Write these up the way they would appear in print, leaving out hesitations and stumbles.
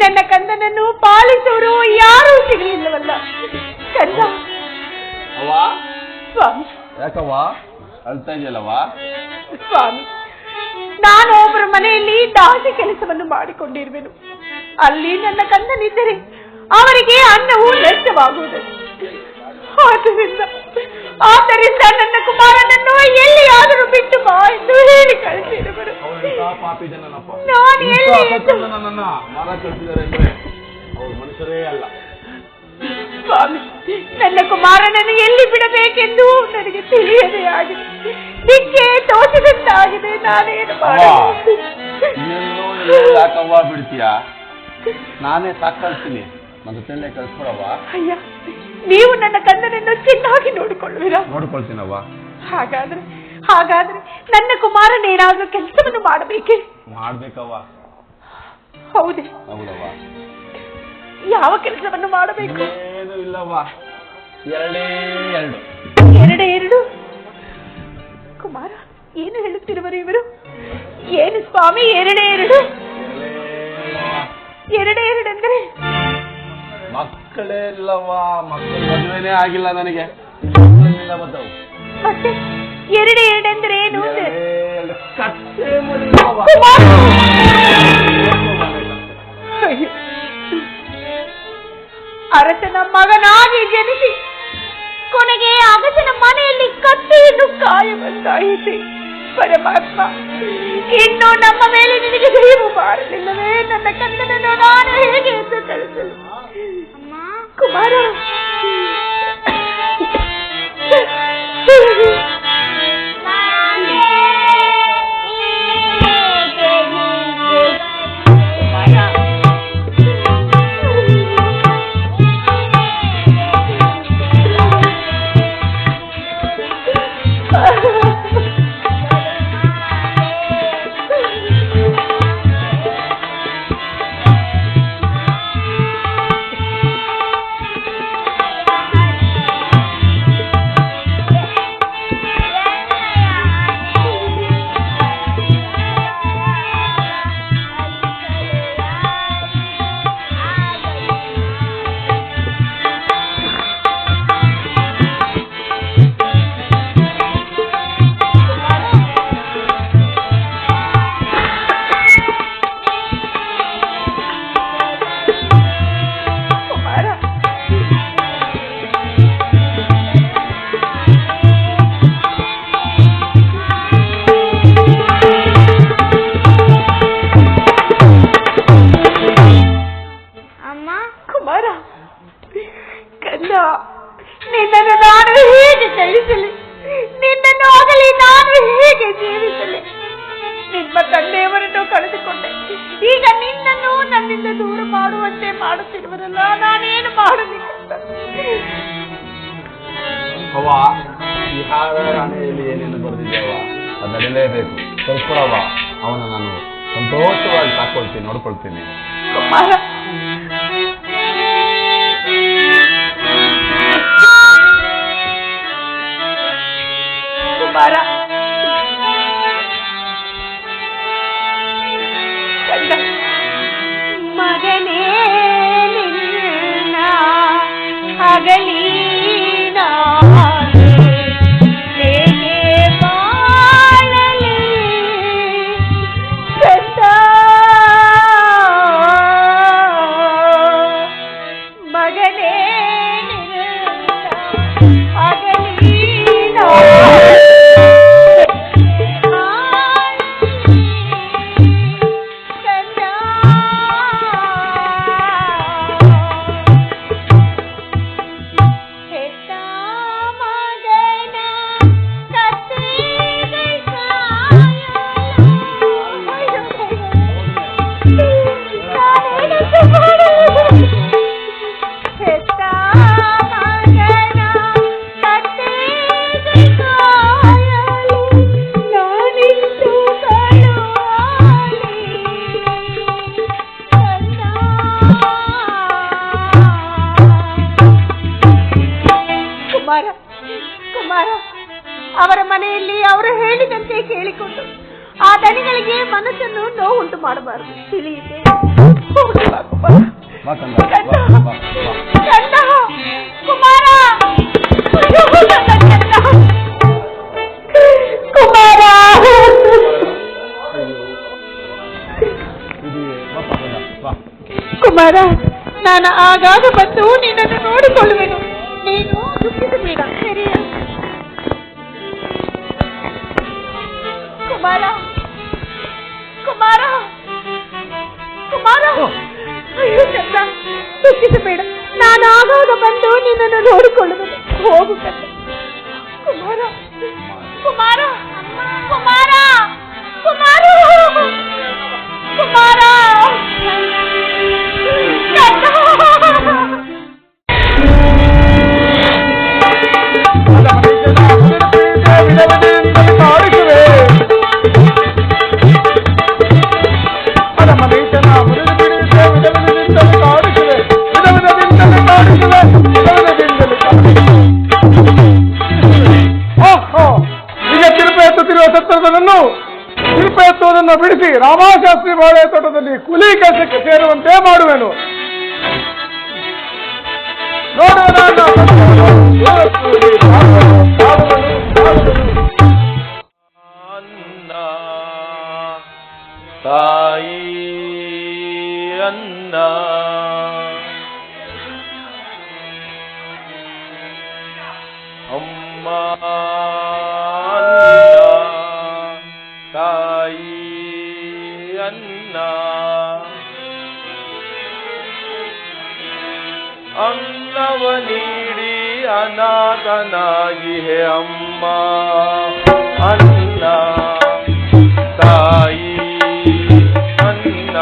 ನನ್ನ ಕಂದನನ್ನು ಪಾಲಿಸೋರು ಯಾರೂ ಸಿಗಲಿಲ್ಲವಲ್ಲ ಕಂದ. ಸ್ವಾಮಿ, ಯಾಕವ್ವ ಅಳ್ತಾ ಇದೆಯಲ್ಲವ್ವ? ಸ್ವಾಮಿ, ನಾನು ಒಬ್ಬರ ಮನೆಯಲ್ಲಿ ದಾಸಿ ಕೆಲಸವನ್ನು ಮಾಡಿಕೊಂಡಿರುವೆನು. ಅಲ್ಲಿ ನನ್ನ ಕಂದನಿದ್ದರೆ ಅವರಿಗೆ ಅನ್ನವು ನಷ್ಟವಾಗುವುದು. ಆದ್ದರಿಂದ ನನ್ನ ಕುಮಾರನನ್ನು ಎಲ್ಲಿಯಾದರೂ ಬಿಟ್ಟು ಬಾ ಎಂದು ಹೇಳಿ ಕಳಿಸಿರುವರು. ಮನುಷ್ಯರೇ ಅಲ್ಲ ಸ್ವಾಮಿ. ನನ್ನ ಕುಮಾರನನ್ನು ಎಲ್ಲಿ ಬಿಡಬೇಕೆಂದು ನನಗೆ ತಿಳಿಯದೇ ಆಗಿದೆ. ದಿಕ್ಕೆ ತೋಚದಂತಾಗಿದೆ. ನಾನೇನು ಯಾಕವ್ವ ಬಿಡ್ತೀಯಾ? ನಾನೇ ಸಾಕಳ್ತೀನಿ. ಮತ್ತೆ ತೆಳ್ಳೆ ಕಳ್ಸ್ಕೊಡವ್ವ. ಅಯ್ಯ, ನೀವು ನನ್ನ ಕಂದನನ್ನು ಚೆನ್ನಾಗಿ ನೋಡಿಕೊಳ್ಳುವಿರಾ? ನೋಡ್ಕೊಳ್ತೀನವ್ವ. ಹಾಗಾದ್ರೆ ನನ್ನ ಕುಮಾರನೇನಾದ್ರೂ ಕೆಲಸವನ್ನು ಮಾಡಬೇಕೆ? ಮಾಡ್ಬೇಕವ್ವ. ಹೌದೇ? ಹೌದವ್ವ. ಯಾವ ಕೆಲಸವನ್ನು ಮಾಡಬೇಕು? ಏನು ಇಲ್ಲವ್ವ, ಎರಡೇ ಎರಡು. ಕುಮಾರ, ಏನು ಹೇಳುತ್ತಿರುವರು ಇವರು? ಏನು ಸ್ವಾಮಿ ಎರಡೇ ಎರಡು ಎಂದರೆ? ಮಕ್ಕಳೇ ಇಲ್ಲವ್ವ, ಮಕ್ಕಳ ಮದುವೆನೇ ಆಗಿಲ್ಲ ನನಗೆ. ಮತ್ತೆ ಎರಡೇ ಎರಡೆಂದ್ರೆ ಏನು? ಅರಸನ ಮಗನಾಗಿ ಜನಿಸಿ ಕೊನೆಗೆ ಅಗಸನ ಮನೆಯಲ್ಲಿ ಕತ್ತೆಯನ್ನು ಕಾಯಬಂದಾಯಿತೆ. ಪರಮಾತ್ಮ, ಇನ್ನು ನಮ್ಮ ಮೇಲೆ ನಿನಗೆ ದಯವು ಮಾಡಲಿಲ್ಲವೇ? ನನ್ನ ಕಂದನನ್ನು ನಾನು ಹೇಗೆ ಎಂದು ಕಳಿಸಲು? ಕುಮಾರ, ನಿನ್ನನ್ನು ನಾನು ಹೇಗೆ ಕಳಿಸಲಿ? ನಿನ್ನನ್ನು ಆಗಲಿ ನಾನು ಹೇಗೆ ಜೀವಿಸಲಿ? ನಿಮ್ಮ ತಂದೆಯವರನ್ನು ಕಳೆದುಕೊಂಡೆ. ಈಗ ನಿನ್ನನ್ನು ನನ್ನಿಂದ ದೂರ ಮಾಡುವಂತೆ ಮಾಡುತ್ತಿರುವರಲ್ಲ, ನಾನೇನು ಮಾಡಲಿಕ್ಕಿಲ್ಲ. ಅವ್ವ, ಈ ಹಾಳೆಯಲ್ಲಿ ಏನೇನು ಬರೆದಿದ್ದೇವ ಅದು ನಡೀಲೇಬೇಕು. ಕಳ್ಸ್ಕೊಳವ್ವ. ಅವನ ನಾನು ಸಂತೋಷವಾಗಿ ಸಾಕೊಳ್ತೀನಿ, ನೋಡ್ಕೊಳ್ತೀನಿ. ಕುಮಾರ, ಮಗನೇ ನಿನ್ನ ಅಗಲಿ ಕುಮಾರ ಕುಮಾರ ಅವರ ಮನೆಯಲ್ಲಿ ಅವರು ಹೇಳಿದಂತೆ ಕೇಳಿಕೊಂಡು ಆ ದಣಿಗಳಿಗೆ ಮನಸ್ಸನ್ನು ನೋವುಂಟು ಮಾಡಬಾರದು, ತಿಳಿಯಿತೆ? ಕುಮಾರ ಕುಮಾರ ಕುಮಾರ, ನಾನು ಆಗಾಗ ಬಂದು ನಿನ್ನನ್ನು ನೋಡಿಕೊಳ್ಳುವೆನು, ನೀನು ದುಃಖಿಸಬೇಡ, ಸರಿಯ? ಕುಮಾರ ಕುಮಾರ ಕುಮಾರ, ಅಯ್ಯೋ ಚಂದ, ದುಃಖಿಸಬೇಡ, ನಾನು ಆಗಾಗ ಬಂದು ನಿನ್ನನ್ನು ನೋಡಿಕೊಳ್ಳುವೆನು, ಹೋಗು ಕಂದ. ಕುಮಾರ ಕುಮಾರ ಕುಮಾರ ಕುಮಾರ ಕುಮಾರ ಶಿಲ್ಪ ಎತ್ತುವುದನ್ನು ಬಿಡಿಸಿ ರಾಮಶಾಸ್ತ್ರಿ ಬಾಳೆ ತೋಟದಲ್ಲಿ ಕೂಲಿ ಕೆಲಸಕ್ಕೆ ಸೇರುವಂತೆ ಮಾಡುವೆನು. ಅನ್ನ ತಾಯಿ ಅನ್ನ ಅಮ್ಮ ತಾಯಿ ಅನ್ನ ಅನ್ನವ ನೀಡಿ ಅನಾಥನಾಗಿ ಹೇ ಅಮ್ಮ ಅನ್ನ ತಾಯಿ ಅನ್ನ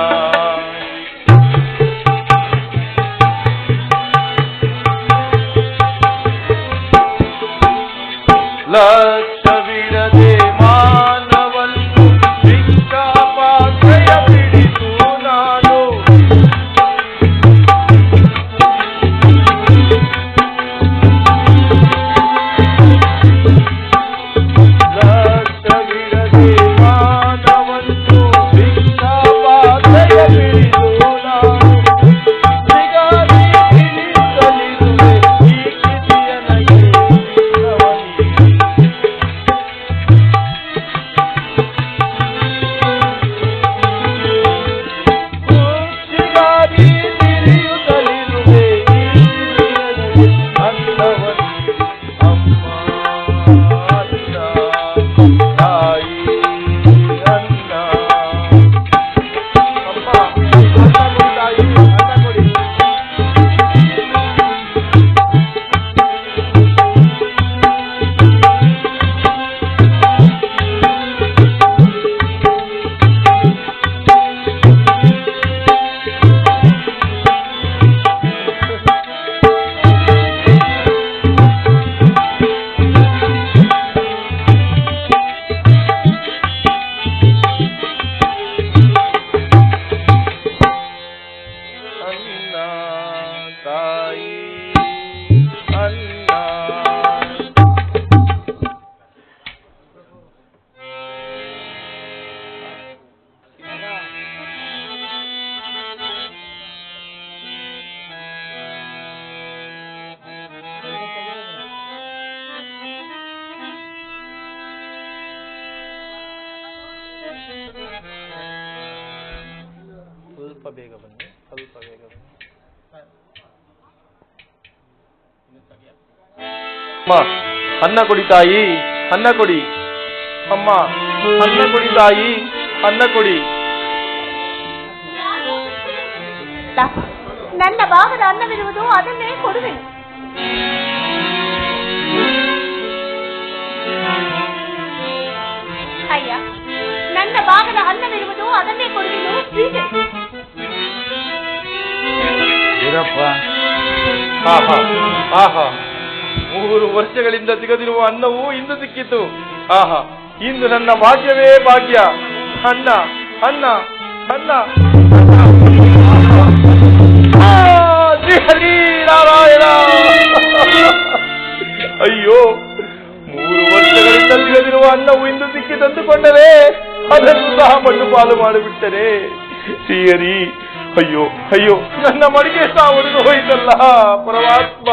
ಲಕ್ಷವಿಡದೆ ಮಾನವನ್ನು ಭಿಕ್ಷಾಪಾತ್ರೆಯ ಬಿಡಿಸು ನಾನು ಲಕ್ಷವಿಡದೆ ಮಾನವನ್ನು ಭಿಕ್ಷಾಪಾತ್ರೆಯ ಬಿಡಿಸು ನಾನು ಸಿಗಾದಿ ತಿಳಿಸಲಿರುವೆ ಈ ಕಿಸಿಯ ನಗೆ ಸ್ವಲ್ಪ ಬೇಗ ಬನ್ನಿ, ಸ್ವಲ್ಪ ಬೇಗ ಬನ್ನಿ. ಅಮ್ಮ ಅನ್ನ ಕೊಡಿ ತಾಯಿ, ಅನ್ನ ಕೊಡಿ. ಅಮ್ಮ ಅನ್ನ ಕೊಡಿ ತಾಯಿ, ಅನ್ನ ಕೊಡಿ. ನನ್ನ ಭಾಗದ ಅನ್ನವಿರುವುದು ಅದನ್ನೇ ಕೊಡುವೆನು. ಅಯ್ಯ, ನನ್ನ ಭಾಗದ ಅನ್ನವಿರುವುದು ಅದನ್ನೇ ಕೊಡುವೆನು. ಆಹಾ ಆಹಾ, 3 ವರ್ಷಗಳಿಂದ ಸಿಗದಿರುವ ಅನ್ನವೂ ಇಂದು ಸಿಕ್ಕಿತು. ಆಹಾ, ಇಂದು ನನ್ನ ಭಾಗ್ಯವೇ ಭಾಗ್ಯ. ಅನ್ನ ಅನ್ನ ಅನ್ನ. ಶ್ರೀ ಹರಿ ನಾರಾಯಣ. ಅನ್ನವು ಇಂದು ಸಿಕ್ಕಿ ತಂದುಕೊಂಡರೆ ಅದನ್ನು ಸಹ ಮಣ್ಣು ಪಾಲು ಮಾಡಿಬಿಟ್ಟರೆ ಶ್ರೀಹರಿ, ಅಯ್ಯೋ ಅಯ್ಯೋ, ನನ್ನ ಮಡಿಗೆ ಸಹ ಒಡೆದು ಹೋಯಿತಲ್ಲ ಪರಮಾತ್ಮ.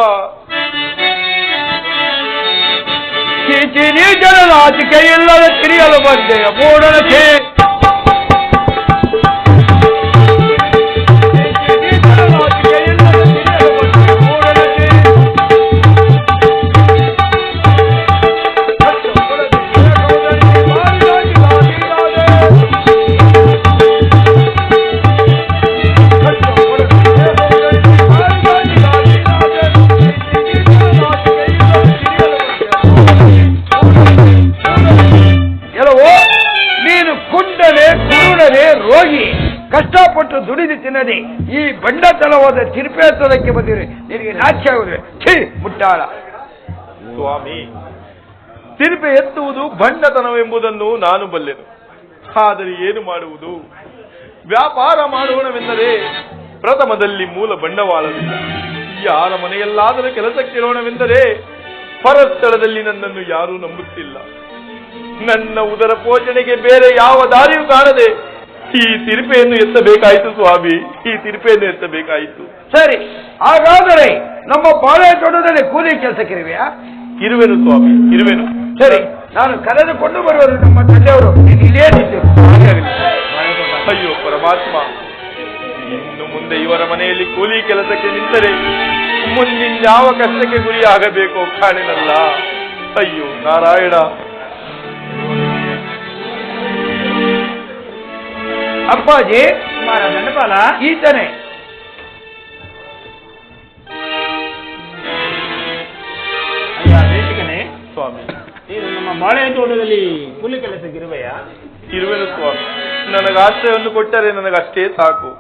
ನೀಚನ ನಾಚಿಕೆ ಇಲ್ಲದ ತಿರಿಯಲು ಬಂದೆಯ ಮೂಡನಕ್ಕೆ ರೋಗಿ ಕಷ್ಟಪಟ್ಟು ದುಡಿದು ತಿನ್ನದೆ ಈ ಬಂಡತನವಾದ ತಿರುಪೇಶ್ವರಕ್ಕೆ ಬಂದಿರಿ. ನಿನಗೆ ನಾಚಿಕೆ ಆಗುವುದಿಲ್ಲ? ಛೀ ಮುಟ್ಟಾಳ. ಸ್ವಾಮಿ, ತಿರುಪೆ ಎತ್ತುವುದು ಬಂಡತನವೆಂಬುದನ್ನು ನಾನು ಬಲ್ಲೆನು. ಆದರೆ ಏನು ಮಾಡುವುದು? ವ್ಯಾಪಾರ ಮಾಡೋಣವೆಂದರೆ ಪ್ರಥಮದಲ್ಲಿ ಮೂಲ ಬಂಡವಾಳವಿಲ್ಲ. ಯಾರ ಮನೆಯಲ್ಲಾದರೂ ಕೆಲಸಕ್ಕಿರೋಣವೆಂದರೆ ಪರಸ್ಥಳದಲ್ಲಿ ನನ್ನನ್ನು ಯಾರೂ ನಂಬುತ್ತಿಲ್ಲ. ನನ್ನ ಉದರ ಪೋಷಣೆಗೆ ಬೇರೆ ಯಾವ ದಾರಿಯೂ ಕಾಣದೆ ಈ ತಿರುಪೆಯನ್ನು ಎತ್ತಬೇಕಾಯಿತು ಸ್ವಾಮಿ, ಈ ತಿರುಪೆಯನ್ನು ಎತ್ತಬೇಕಾಯಿತು. ಸರಿ, ಹಾಗಾದರೆ ನಮ್ಮ ಬಾಳೆ ತೋಟದಲ್ಲಿ ಕೂಲಿ ಕೆಲಸಕ್ಕಿರುವೆಯಾ? ಇರುವೆನು ಸ್ವಾಮಿ, ಇರುವೆನು. ಸರಿ, ನಾನು ಕರೆದುಕೊಂಡು ಬರುವರು ನಮ್ಮ ತಂದೆಯವರು. ಇಲ್ಲೇನಿದ್ದು? ಅಯ್ಯೋ ಪರಮಾತ್ಮ, ಇನ್ನು ಮುಂದೆ ಇವರ ಮನೆಯಲ್ಲಿ ಕೂಲಿ ಕೆಲಸಕ್ಕೆ ನಿಂತರೆ ಮುಂದಿನ ಯಾವ ಕಷ್ಟಕ್ಕೆ ಗುರಿಯಾಗಬೇಕೋ ಕಾಣಿನಲ್ಲ. ಅಯ್ಯೋ ನಾರಾಯಣ. ಅಪ್ಪಾಜಿ, ದಂಡಪಾಲ ಈತನೇ. ಸ್ವಾಮಿ, ನೀನು ನಮ್ಮ ಬಾಳೆ ತೋಟದಲ್ಲಿ ಕೂಲಿ ಕೆಲಸಕ್ಕಿರುವೆಯಾ? ಇರುವೆನು ಸ್ವಾಮಿ. ನನಗೆ ಆಶ್ರಯವನ್ನು ಕೊಟ್ಟರೆ ನನಗಷ್ಟೇ ಸಾಕು.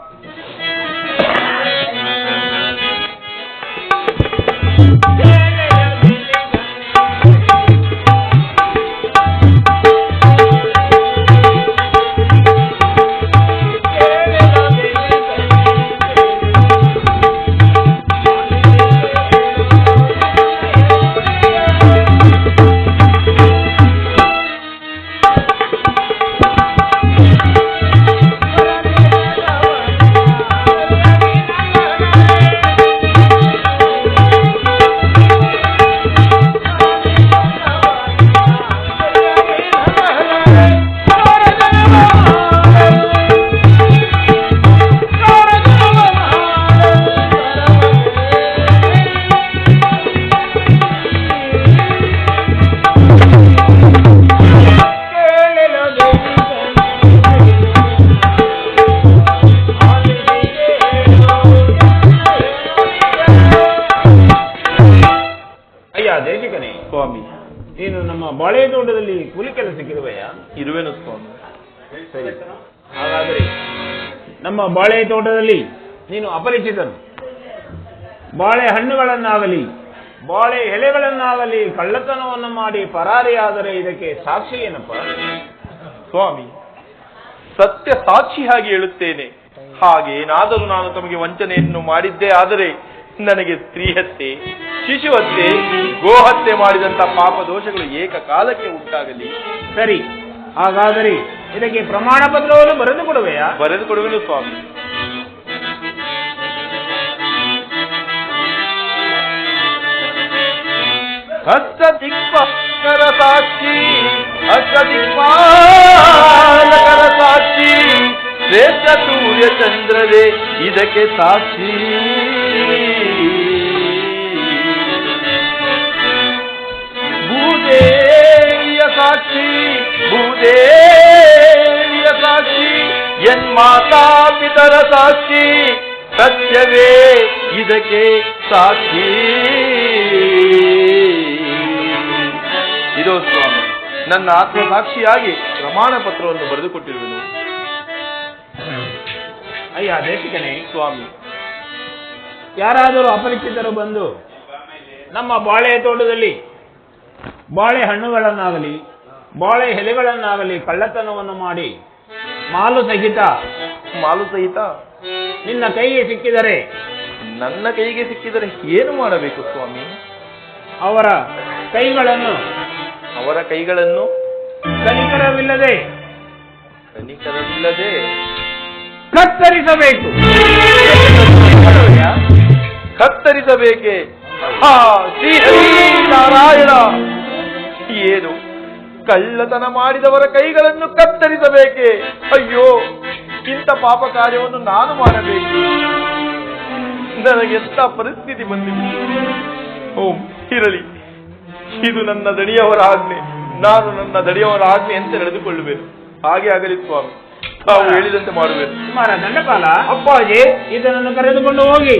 ಸ್ವಾಮಿ, ನೀನು ನಮ್ಮ ಬಾಳೆ ತೋಟದಲ್ಲಿ ಕೂಲಿ ಕೆಲಸಕ್ಕಿರುವೆಯಾ? ಇರುವೆನು ಸ್ವಾಮಿ. ಸರಿ, ಹಾಗಾದರೆ ನಮ್ಮ ಬಾಳೆ ತೋಟದಲ್ಲಿ ನೀನು ಅಪರಿಚಿತನು. ಬಾಳೆ ಹಣ್ಣುಗಳನ್ನಾಗಲಿ ಬಾಳೆ ಎಲೆಗಳನ್ನಾಗಲಿ ಕಳ್ಳತನವನ್ನು ಮಾಡಿ ಪರಾರಿಯಾದರೆ ಇದಕ್ಕೆ ಸಾಕ್ಷಿ ಏನಪ್ಪ? ಸ್ವಾಮಿ, ಸತ್ಯ ಸಾಕ್ಷಿಯಾಗಿ ಹೇಳುತ್ತೇನೆ. ಹಾಗೇನಾದರೂ ನಾನು ತಮಗೆ ವಂಚನೆಯನ್ನು ಮಾಡಿದ್ದೇ ಆದರೆ ನನಗೆ ಸ್ತ್ರೀ ಹತ್ಯೆ, ಶಿಶು ಹತ್ಯೆ, ಗೋಹತ್ಯೆ ಮಾಡಿದಂತ ಪಾಪ ದೋಷಗಳು ಏಕಕಾಲಕ್ಕೆ ಉಂಟಾಗಲಿ. ಸರಿ, ಹಾಗಾದರೆ ಇದಕ್ಕೆ ಪ್ರಮಾಣ ಪತ್ರವನ್ನು ಬರೆದು ಕೊಡುವೆಯಾ? ಬರೆದು ಕೊಡುವೆನು ಸ್ವಾಮಿ. ಅಷ್ಟದಿಕ್ಪಾಲಕರ ಸಾಕ್ಷಿ, ಅಷ್ಟದಿಕ್ಪಾಲಕರ ಸಾಕ್ಷಿ, ಶ್ರೇಷ್ಠ ಸೂರ್ಯ ಚಂದ್ರರೇ ಇದಕ್ಕೆ ಸಾಕ್ಷಿ. ಭೂದೇವಿಯ ಸಾಕ್ಷಿ, ಭೂದೇವಿಯ ಸಾಕ್ಷಿ, ಎನ್ಮಾತಾ ಪಿತರ ಸಾಕ್ಷಿ, ಸತ್ಯವೇ ಇದಕ್ಕೆ ಸಾಕ್ಷಿ. ಇದೋ ಸ್ವಾಮಿ, ನನ್ನ ಆತ್ಮಸಾಕ್ಷಿಯಾಗಿ ಪ್ರಮಾಣ ಪತ್ರವನ್ನು ಬರೆದುಕೊಟ್ಟಿರುವೆನು. ಅಯ್ಯ ದೇಶಿಕನೇ, ಸ್ವಾಮಿ, ಯಾರಾದರೂ ಅಪರಿಚಿತರು ಬಂದು ನಮ್ಮ ಬಾಳೆ ತೋಟದಲ್ಲಿ ಬಾಳೆ ಹಣ್ಣುಗಳನ್ನಾಗಲಿ ಬಾಳೆ ಎಲೆಗಳನ್ನಾಗಲಿ ಕಳ್ಳತನವನ್ನು ಮಾಡಿ ಮಾಲು ಸಹಿತ ನಿನ್ನ ಕೈಗೆ ಸಿಕ್ಕಿದರೆ, ನನ್ನ ಕೈಗೆ ಸಿಕ್ಕಿದರೆ ಏನು ಮಾಡಬೇಕು ಸ್ವಾಮಿ? ಅವರ ಕೈಗಳನ್ನು ಕನಿಕರವಿಲ್ಲದೆ ಕತ್ತರಿಸಬೇಕು. ಕತ್ತರಿಸಬೇಕೆ? ನಾರಾಯಣ, ಏನು ಕಳ್ಳತನ ಮಾಡಿದವರ ಕೈಗಳನ್ನು ಕತ್ತರಿಸಬೇಕೆ? ಅಯ್ಯೋ, ಇಂಥ ಪಾಪ ಕಾರ್ಯವನ್ನು ನಾನು ಮಾಡಬೇಕು. ನನಗೆಂತ ಪರಿಸ್ಥಿತಿ ಬಂದಿದೆ. ಓಂ ಇರಲಿ, ಇದು ನನ್ನ ದಣಿಯವರ ಆಜ್ಞೆ. ನಾನು ನನ್ನ ದಣಿಯವರ ಆಜ್ಞೆ ಅಂತ ನಡೆದುಕೊಳ್ಳುವೆನು. ಹಾಗೆ ಆಗಲಿ ಸ್ವಾಮಿ, ತಾವು ಹೇಳಿದಂತೆ ಮಾಡುವೆನು. ಕುಮಾರ ದಂಡಪಾಲ, ಅಪ್ಪಾಜಿ, ಇದನ್ನು ಕರೆದುಕೊಂಡು ಹೋಗಿ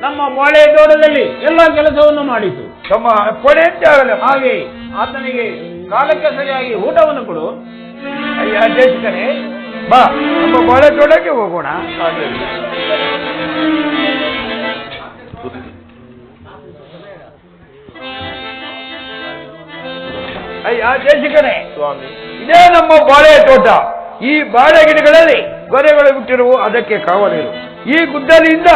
ನಮ್ಮ ಮೊಳೆ ತೋಟದಲ್ಲಿ ಎಲ್ಲ ಕೆಲಸವನ್ನು ಮಾಡಿತು. ತಮ್ಮ ಪೊಡೆ ಅಂತ ಆಗಲ್ಲ. ಹಾಗೆ ಆತನಿಗೆ ಕಾಲಕ್ಕೆ ಸರಿಯಾಗಿ ಊಟವನ್ನು ಕೊಡು. ಅಯ್ಯ ದೇಶಕನೇ, ಬಾ ನಮ್ಮ ಮೊಳೆ ತೋಟಕ್ಕೆ ಹೋಗೋಣ. ಅಯ್ಯ ದೇಶಕನೇ, ಸ್ವಾಮಿ, ಇದೇ ನಮ್ಮ ಬಾಳೆ ತೋಟ. ಈ ಬಾಳೆ ಗಿಡಗಳಲ್ಲಿ ಗೊರೆಗಳು ಬಿಟ್ಟಿರುವ ಅದಕ್ಕೆ ಕಾವಲಿರು. ಈ ಗುದ್ದಲಿಯಿಂದ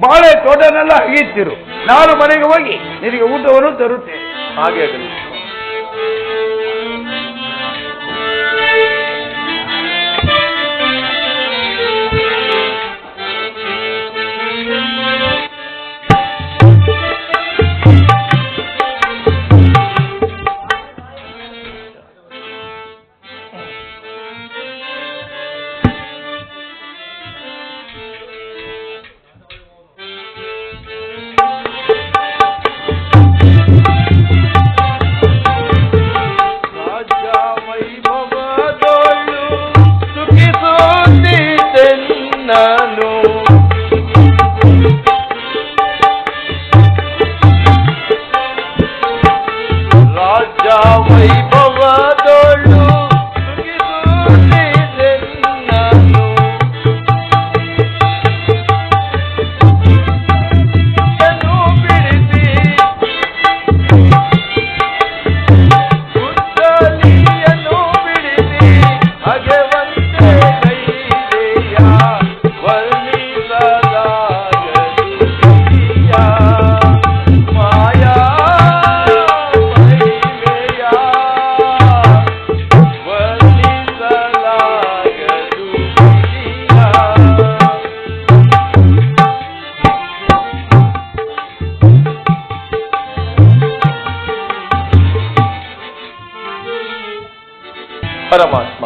ಬಾಳೆ ತೋಟನೆಲ್ಲ ಅಗೀತಿರು. ನಾನು ಮನೆಗೆ ಹೋಗಿ ನಿನಗೆ ಊಟವನ್ನು ತರುತ್ತೇನೆ. ಹಾಗೆ ಆಗಲಿ. ಪರಮಾತ್ಮ,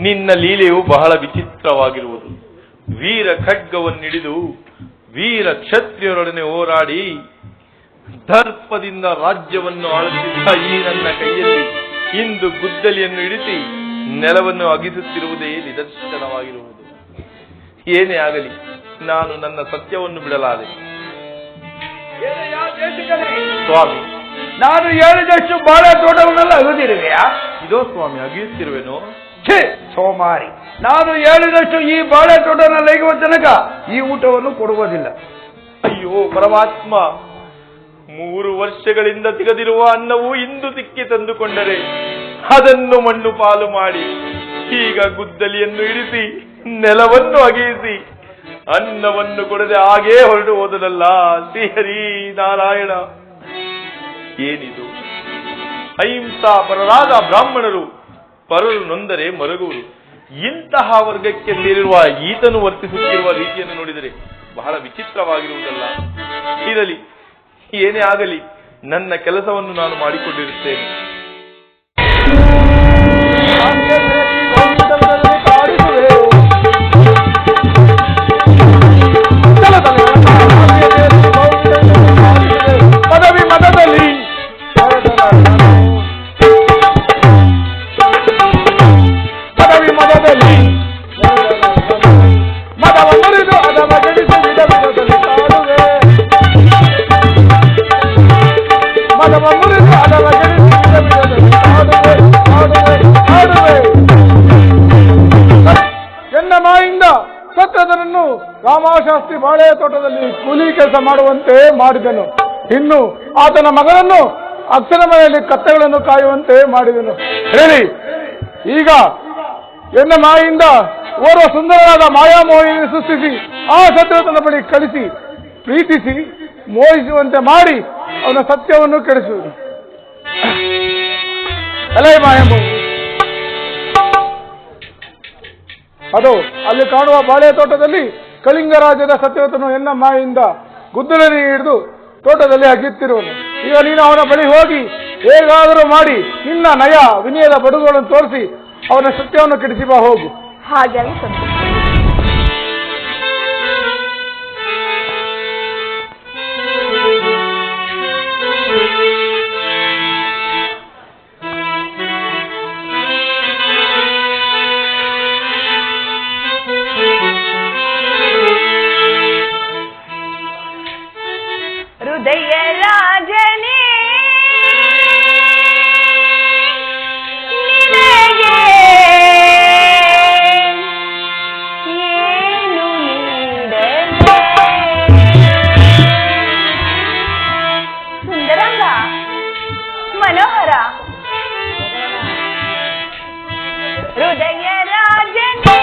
ನಿನ್ನ ಲೀಲೆಯು ಬಹಳ ವಿಚಿತ್ರವಾಗಿರುವುದು. ವೀರ ಖಡ್ಗವನ್ನಿಡಿದು ವೀರ ಕ್ಷತ್ರಿಯರೊಡನೆ ಹೋರಾಡಿ ದರ್ಪದಿಂದ ರಾಜ್ಯವನ್ನು ಆಳುತ್ತಿದ್ದ ಈ ನನ್ನ ಕೈಯಲ್ಲಿ ಇಂದು ಗುದ್ದಲಿಯನ್ನು ಇಡಿಸಿ ನೆಲವನ್ನು ಅಗಿಸುತ್ತಿರುವುದೇ ನಿದರ್ಶನವಾಗಿರುವುದು. ಏನೇ ಆಗಲಿ, ನಾನು ನನ್ನ ಸತ್ಯವನ್ನು ಬಿಡಲಾರೆ. ಸ್ವಾಮಿ, ನಾನು ಹೇಳಿದಷ್ಟು ಬಾಳೆ ತೋಟವನ್ನೆಲ್ಲ ಅಗದಿರುವೆಯಾ? ಇದೋ ಸ್ವಾಮಿ, ಅಗಿಯುತ್ತಿರುವೆನು. ಸೋಮಾರಿ, ನಾನು ಹೇಳಿದಷ್ಟು ಈ ಬಾಳೆ ತೋಟನ ಲೈಗುವ ತನಕ ಈ ಊಟವನ್ನು ಕೊಡುವುದಿಲ್ಲ. ಅಯ್ಯೋ ಪರಮಾತ್ಮ, 3 ವರ್ಷಗಳಿಂದ ಸಿಗದಿರುವ ಅನ್ನವು ಇಂದು ಸಿಕ್ಕಿ ತಂದುಕೊಂಡರೆ ಅದನ್ನು ಮಣ್ಣು ಪಾಲು ಮಾಡಿ ಈಗ ಗುದ್ದಲಿಯನ್ನು ಇರಿಸಿ ನೆಲವನ್ನು ಅಗೆಯಿಸಿ ಅನ್ನವನ್ನು ಕೊಡದೆ ಹಾಗೇ ಹೊರಟು ಹೋದನಲ್ಲ. ಶ್ರೀಹರಿ ನಾರಾಯಣ, ಏನಿದು? ಅಹಿಂಸಾ ಪರರಾದ ಬ್ರಾಹ್ಮಣರು ಪರರು ನೊಂದರೆ ಮರಗುವರು. ಇಂತಹ ವರ್ಗಕ್ಕೆ ಸೇರಿರುವ ಈತನು ವರ್ತಿಸುತ್ತಿರುವ ರೀತಿಯನ್ನು ನೋಡಿದರೆ ಬಹಳ ವಿಚಿತ್ರವಾಗಿರುವುದಲ್ಲ. ಇರಲಿ, ಏನೇ ಆಗಲಿ, ನನ್ನ ಕೆಲಸವನ್ನು ನಾನು ಮಾಡಿಕೊಂಡಿರುತ್ತೇನೆ. ಪದವಿ ಮತದಲ್ಲಿ ಮದವ ಮುರಿದು ಅದವ ಜಡಿಸಿ ವಿಧ ವಿಧದಲ್ಲಿ ಕಾಡುವೆ. ಮದವ ಮುರಿದು ಅದವ ಜಡಿಸಿ ವಿಧ ವಿಧದಲ್ಲಿ ಕಾಡುವೆ ಕಾಡುವೆ ಕಾಡುವೆ. ಎನ್ನ ಮಾಯಿಂದ ಸತ್ಯದನನ್ನು ರಾಮಶಾಸ್ತ್ರಿ ಬಾಳೆ ತೋಟದಲ್ಲಿ ಕೂಲಿ ಕೆಲಸ ಮಾಡುವಂತೆ ಮಾಡಿದನು. ಇನ್ನು ಆತನ ಮಗನನ್ನು ಅಕ್ಷರ ಮನೆಯಲ್ಲಿ ಕತ್ತೆಗಳನ್ನು ಕಾಯುವಂತೆ ಮಾಡಿದನು. ಹೇಳಿ, ಈಗ ಎನ್ನ ಮಾಯಿಂದ ಓರ್ವ ಸುಂದರವಾದ ಮಾಯಾಮೋಹಿನಿ ಸೃಷ್ಟಿಸಿ ಆ ಸತ್ಯತನ ಬಳಿ ಕಳಿಸಿ ಪ್ರೀತಿಸಿ ಮೋಹಿಸುವಂತೆ ಮಾಡಿ ಅವನ ಸತ್ಯವನ್ನು ಕೆಡಿಸುವುದು. ಎಲೆ ಮಾಯಮ್ಮ, ಅದು ಅಲ್ಲಿ ಕಾಣುವ ಬಾಳೆ ತೋಟದಲ್ಲಿ ಕಳಿಂಗ ರಾಜ್ಯದ ಸತ್ಯವತನು ಎನ್ನ ಮಾಯಿಂದ ಗುದ್ದಲನಿ ಹಿಡಿದು ತೋಟದಲ್ಲಿ ಅಗಿತ್ತಿರುವನು. ಈಗ ನೀನು ಅವನ ಬಳಿ ಹೋಗಿ ಹೇಗಾದರೂ ಮಾಡಿ ನಿನ್ನ ನಯ ವಿನಯದ ಬಡುಗಳನ್ನು ತೋರಿಸಿ ಅವನ ಸತ್ಯವನ್ನು ಕೆಡಿಸಿ ಬಾ, ಹೋಗು. ಹಾಗೆ ಹೃದಯ ರಾಜನೇ ನಿನಗೆ ಏನು ನೀಡಲೇ? ಸುಂದರಂಗ ಮನೋಹರ ಹೃದಯ ರಾಜನೇ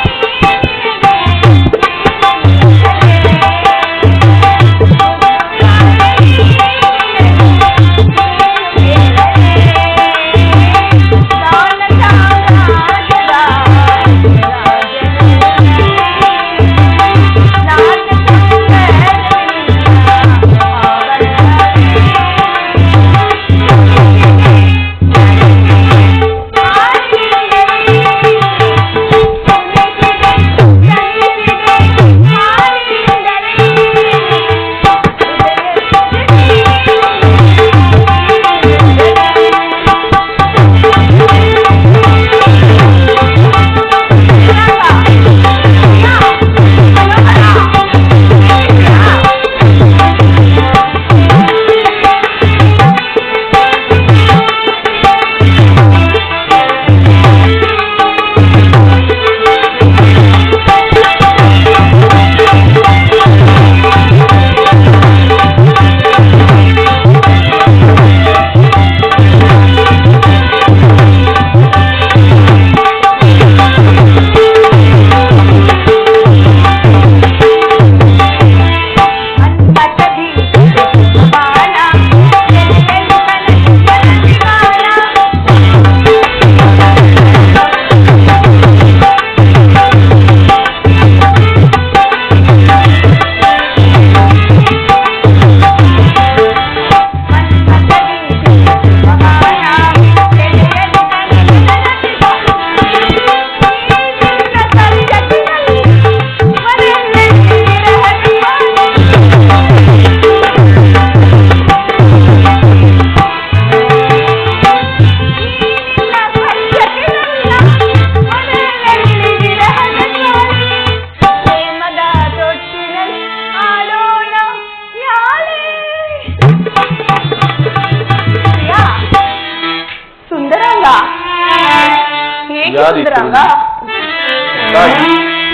ಸುಂದರಾಂಗ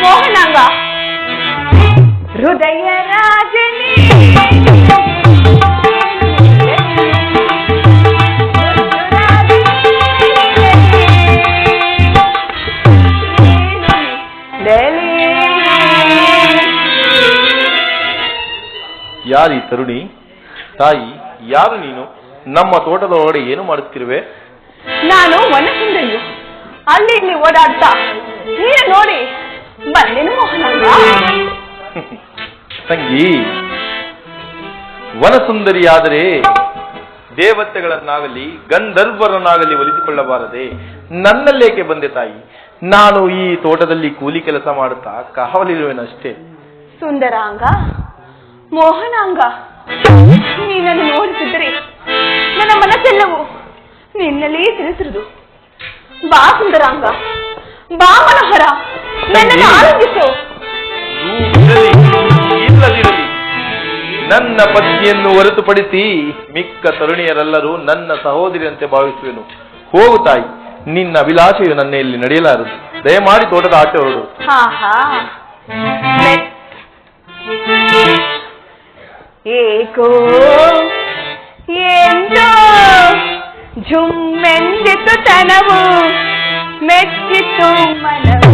ಮೋಹನಾಂಗ ಹೃದಯ ರಾಜನೇ ಯಾರಿ ತರುಣಿ? ತಾಯಿ, ಯಾರು ನೀನು? ನಮ್ಮ ತೋಟದ ಒಳಗಡೆ ಏನು ಮಾಡುತ್ತಿರುವೆ? ನಾನು ವನಸುಂದರಿಯು. ಅಲ್ಲಿ ಇಲ್ಲಿ ಓಡಾಡ್ತಾ ನೀನು ನೋಡಿ ಬಂದೇನು ಮೋಹನಾಂಗ. ತಂಗಿ, ವನಸುಂದರಿಯಾದರೆ ದೇವತೆಗಳನ್ನಾಗಲಿ ಗಂಧರ್ವರನ್ನಾಗಲಿ ಒಲಿಸಿಕೊಳ್ಳಬಾರದೆ? ನನ್ನಲ್ಲೇಕೆ ಬಂದೆ ತಾಯಿ? ನಾನು ಈ ತೋಟದಲ್ಲಿ ಕೂಲಿ ಕೆಲಸ ಮಾಡುತ್ತಾ ಕಾವಲಿರುವೆನಷ್ಟೇ. ಸುಂದರಾಂಗ, ಮೋಹನಾಂಗ, ನೀನನ್ನು ನೋಡುತ್ತಿದ್ದರೆ ನನ್ನ ಮನಸ್ಸೆಲ್ಲವೂ ನಿನ್ನಲ್ಲೇ ತಿಳಿಸಿರುವುದು. ಬಾ ಸುಂದರಾಂಗ, ಬಾ ಮನೋಹರ, ನನ್ನನ್ನು ಆನಂದಿಸು. ಇಲ್ಲದಿರಲಿ, ನನ್ನ ಪತ್ನಿಯನ್ನು ಹೊರತುಪಡಿಸಿ ಮಿಕ್ಕ ತರುಣಿಯರೆಲ್ಲರೂ ನನ್ನ ಸಹೋದರಿಯಂತೆ ಭಾವಿಸುವೆನು. ಹೋಗು ತಾಯಿ, ನಿನ್ನ ಅಭಿಲಾಷೆಯು ನನ್ನ ಇಲ್ಲಿ ನಡೆಯಲಾರದು. ದಯಮಾಡಿ ತೋಟದ ಆಚೆ ಹೊರಡು. ಏಕೋ ಎಂದೋ ಝುಮ್ಮೆಂದಿತು ತನವು, ಮೆಚ್ಚಿತು ಮನವು.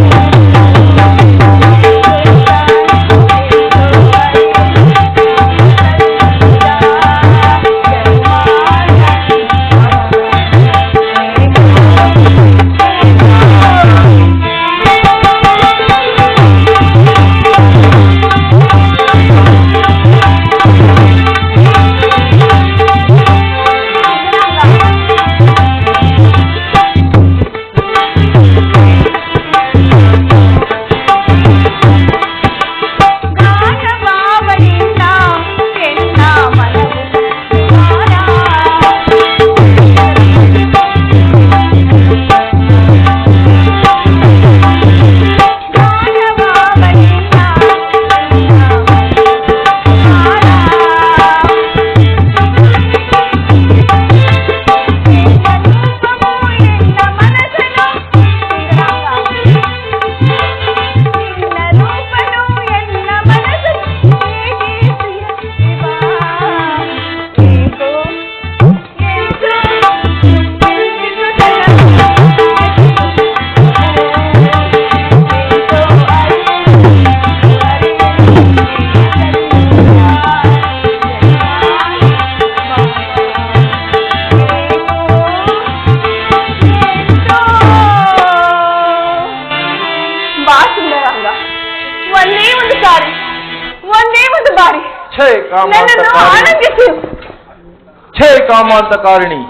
ಛೇ ಕಾಮಾಂತಕಾರಿಣಿ,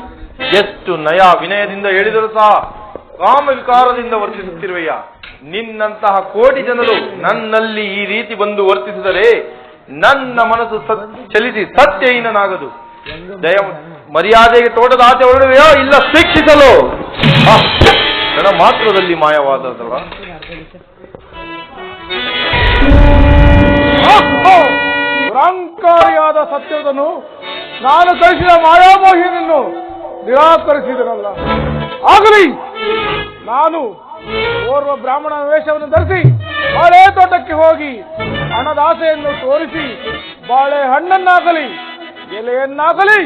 ಎಷ್ಟು ನಯ ವಿನಯದಿಂದ ಹೇಳಿದರೂ ಸಹ ಕಾಮವಿಕಾರದಿಂದ ವರ್ತಿಸುತ್ತಿರುವೆಯ. ನಿನ್ನಂತಹ ಕೋಟಿ ಜನರು ನನ್ನಲ್ಲಿ ಈ ರೀತಿ ಬಂದು ವರ್ತಿಸಿದರೆ ನನ್ನ ಮನಸ್ಸು ಚಲಿಸಿ ಸತ್ಯಹೀನನಾಗದು. ಮರ್ಯಾದೆಗೆ ತೋಟದ ಆಚೆ ಹೊರಡುವೆಯೋ ಇಲ್ಲ ಶಿಕ್ಷಿಸಲು? ಕ್ಷಣ ಮಾತ್ರದಲ್ಲಿ ಮಾಯವಾದದಲ್ಲ. ದುರಂಕಾರಿಯಾದ ಸತ್ಯವನ್ನು ನಾನು ಕಳಿಸಿದ ಮಾಯಾಮೋಹಿಯನ್ನು ನಿರಾಕರಿಸಿದನಲ್ಲ. ಆಗಲಿ, ನಾನು ಓರ್ವ ಬ್ರಾಹ್ಮಣ ವೇಷವನ್ನು ಧರಿಸಿ ಬಾಳೆ ತೋಟಕ್ಕೆ ಹೋಗಿ ಹಣದ ಆಸೆಯನ್ನು ತೋರಿಸಿ ಬಾಳೆ ಹಣ್ಣನ್ನಾಗಲಿ ಎಲೆಯನ್ನಾಗಲಿ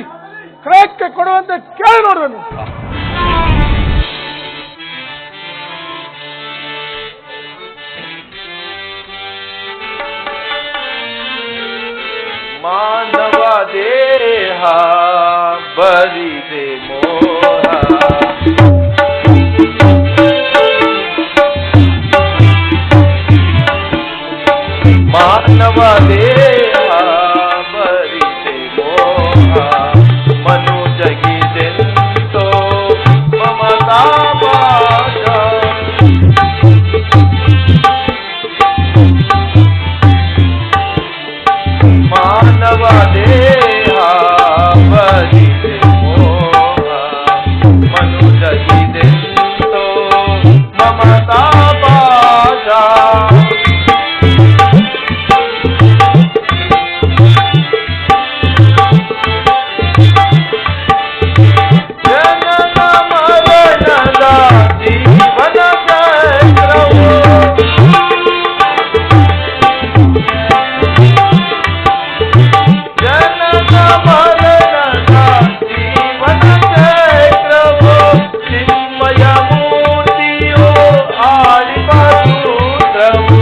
ಕ್ರಯಕ್ಕೆ ಕೊಡುವಂತೆ ಕೇಳಿ ನೋಡುವೆನು. ಮಾನವ ದೇಹ ಬರಿದೆ ಮೋಹ, ಮಾನವ ದೇಹ ಬರಿದೆ ಮೋಹ, ಮನುಜಗಿದೆಂತೋ ಮಮತಾ ಪಾಶ. ಮಾನವ ದೇಹ ಬರಿದೆ ಮೋಹ, ಮನುಜಗಿದೆಂತೋ ಮಮತಾ ಪಾಶ. ಜನನ ಮರಣದ ಜೀವನ ಚಕ್ರವು, ಜನನ ಮರಣದ ಜೀವನ ಚಕ್ರವು, ಚಿನ್ಮಯ ಮೂರ್ತಿಯು ಆಳಿಪ ಸೂತ್ರವು.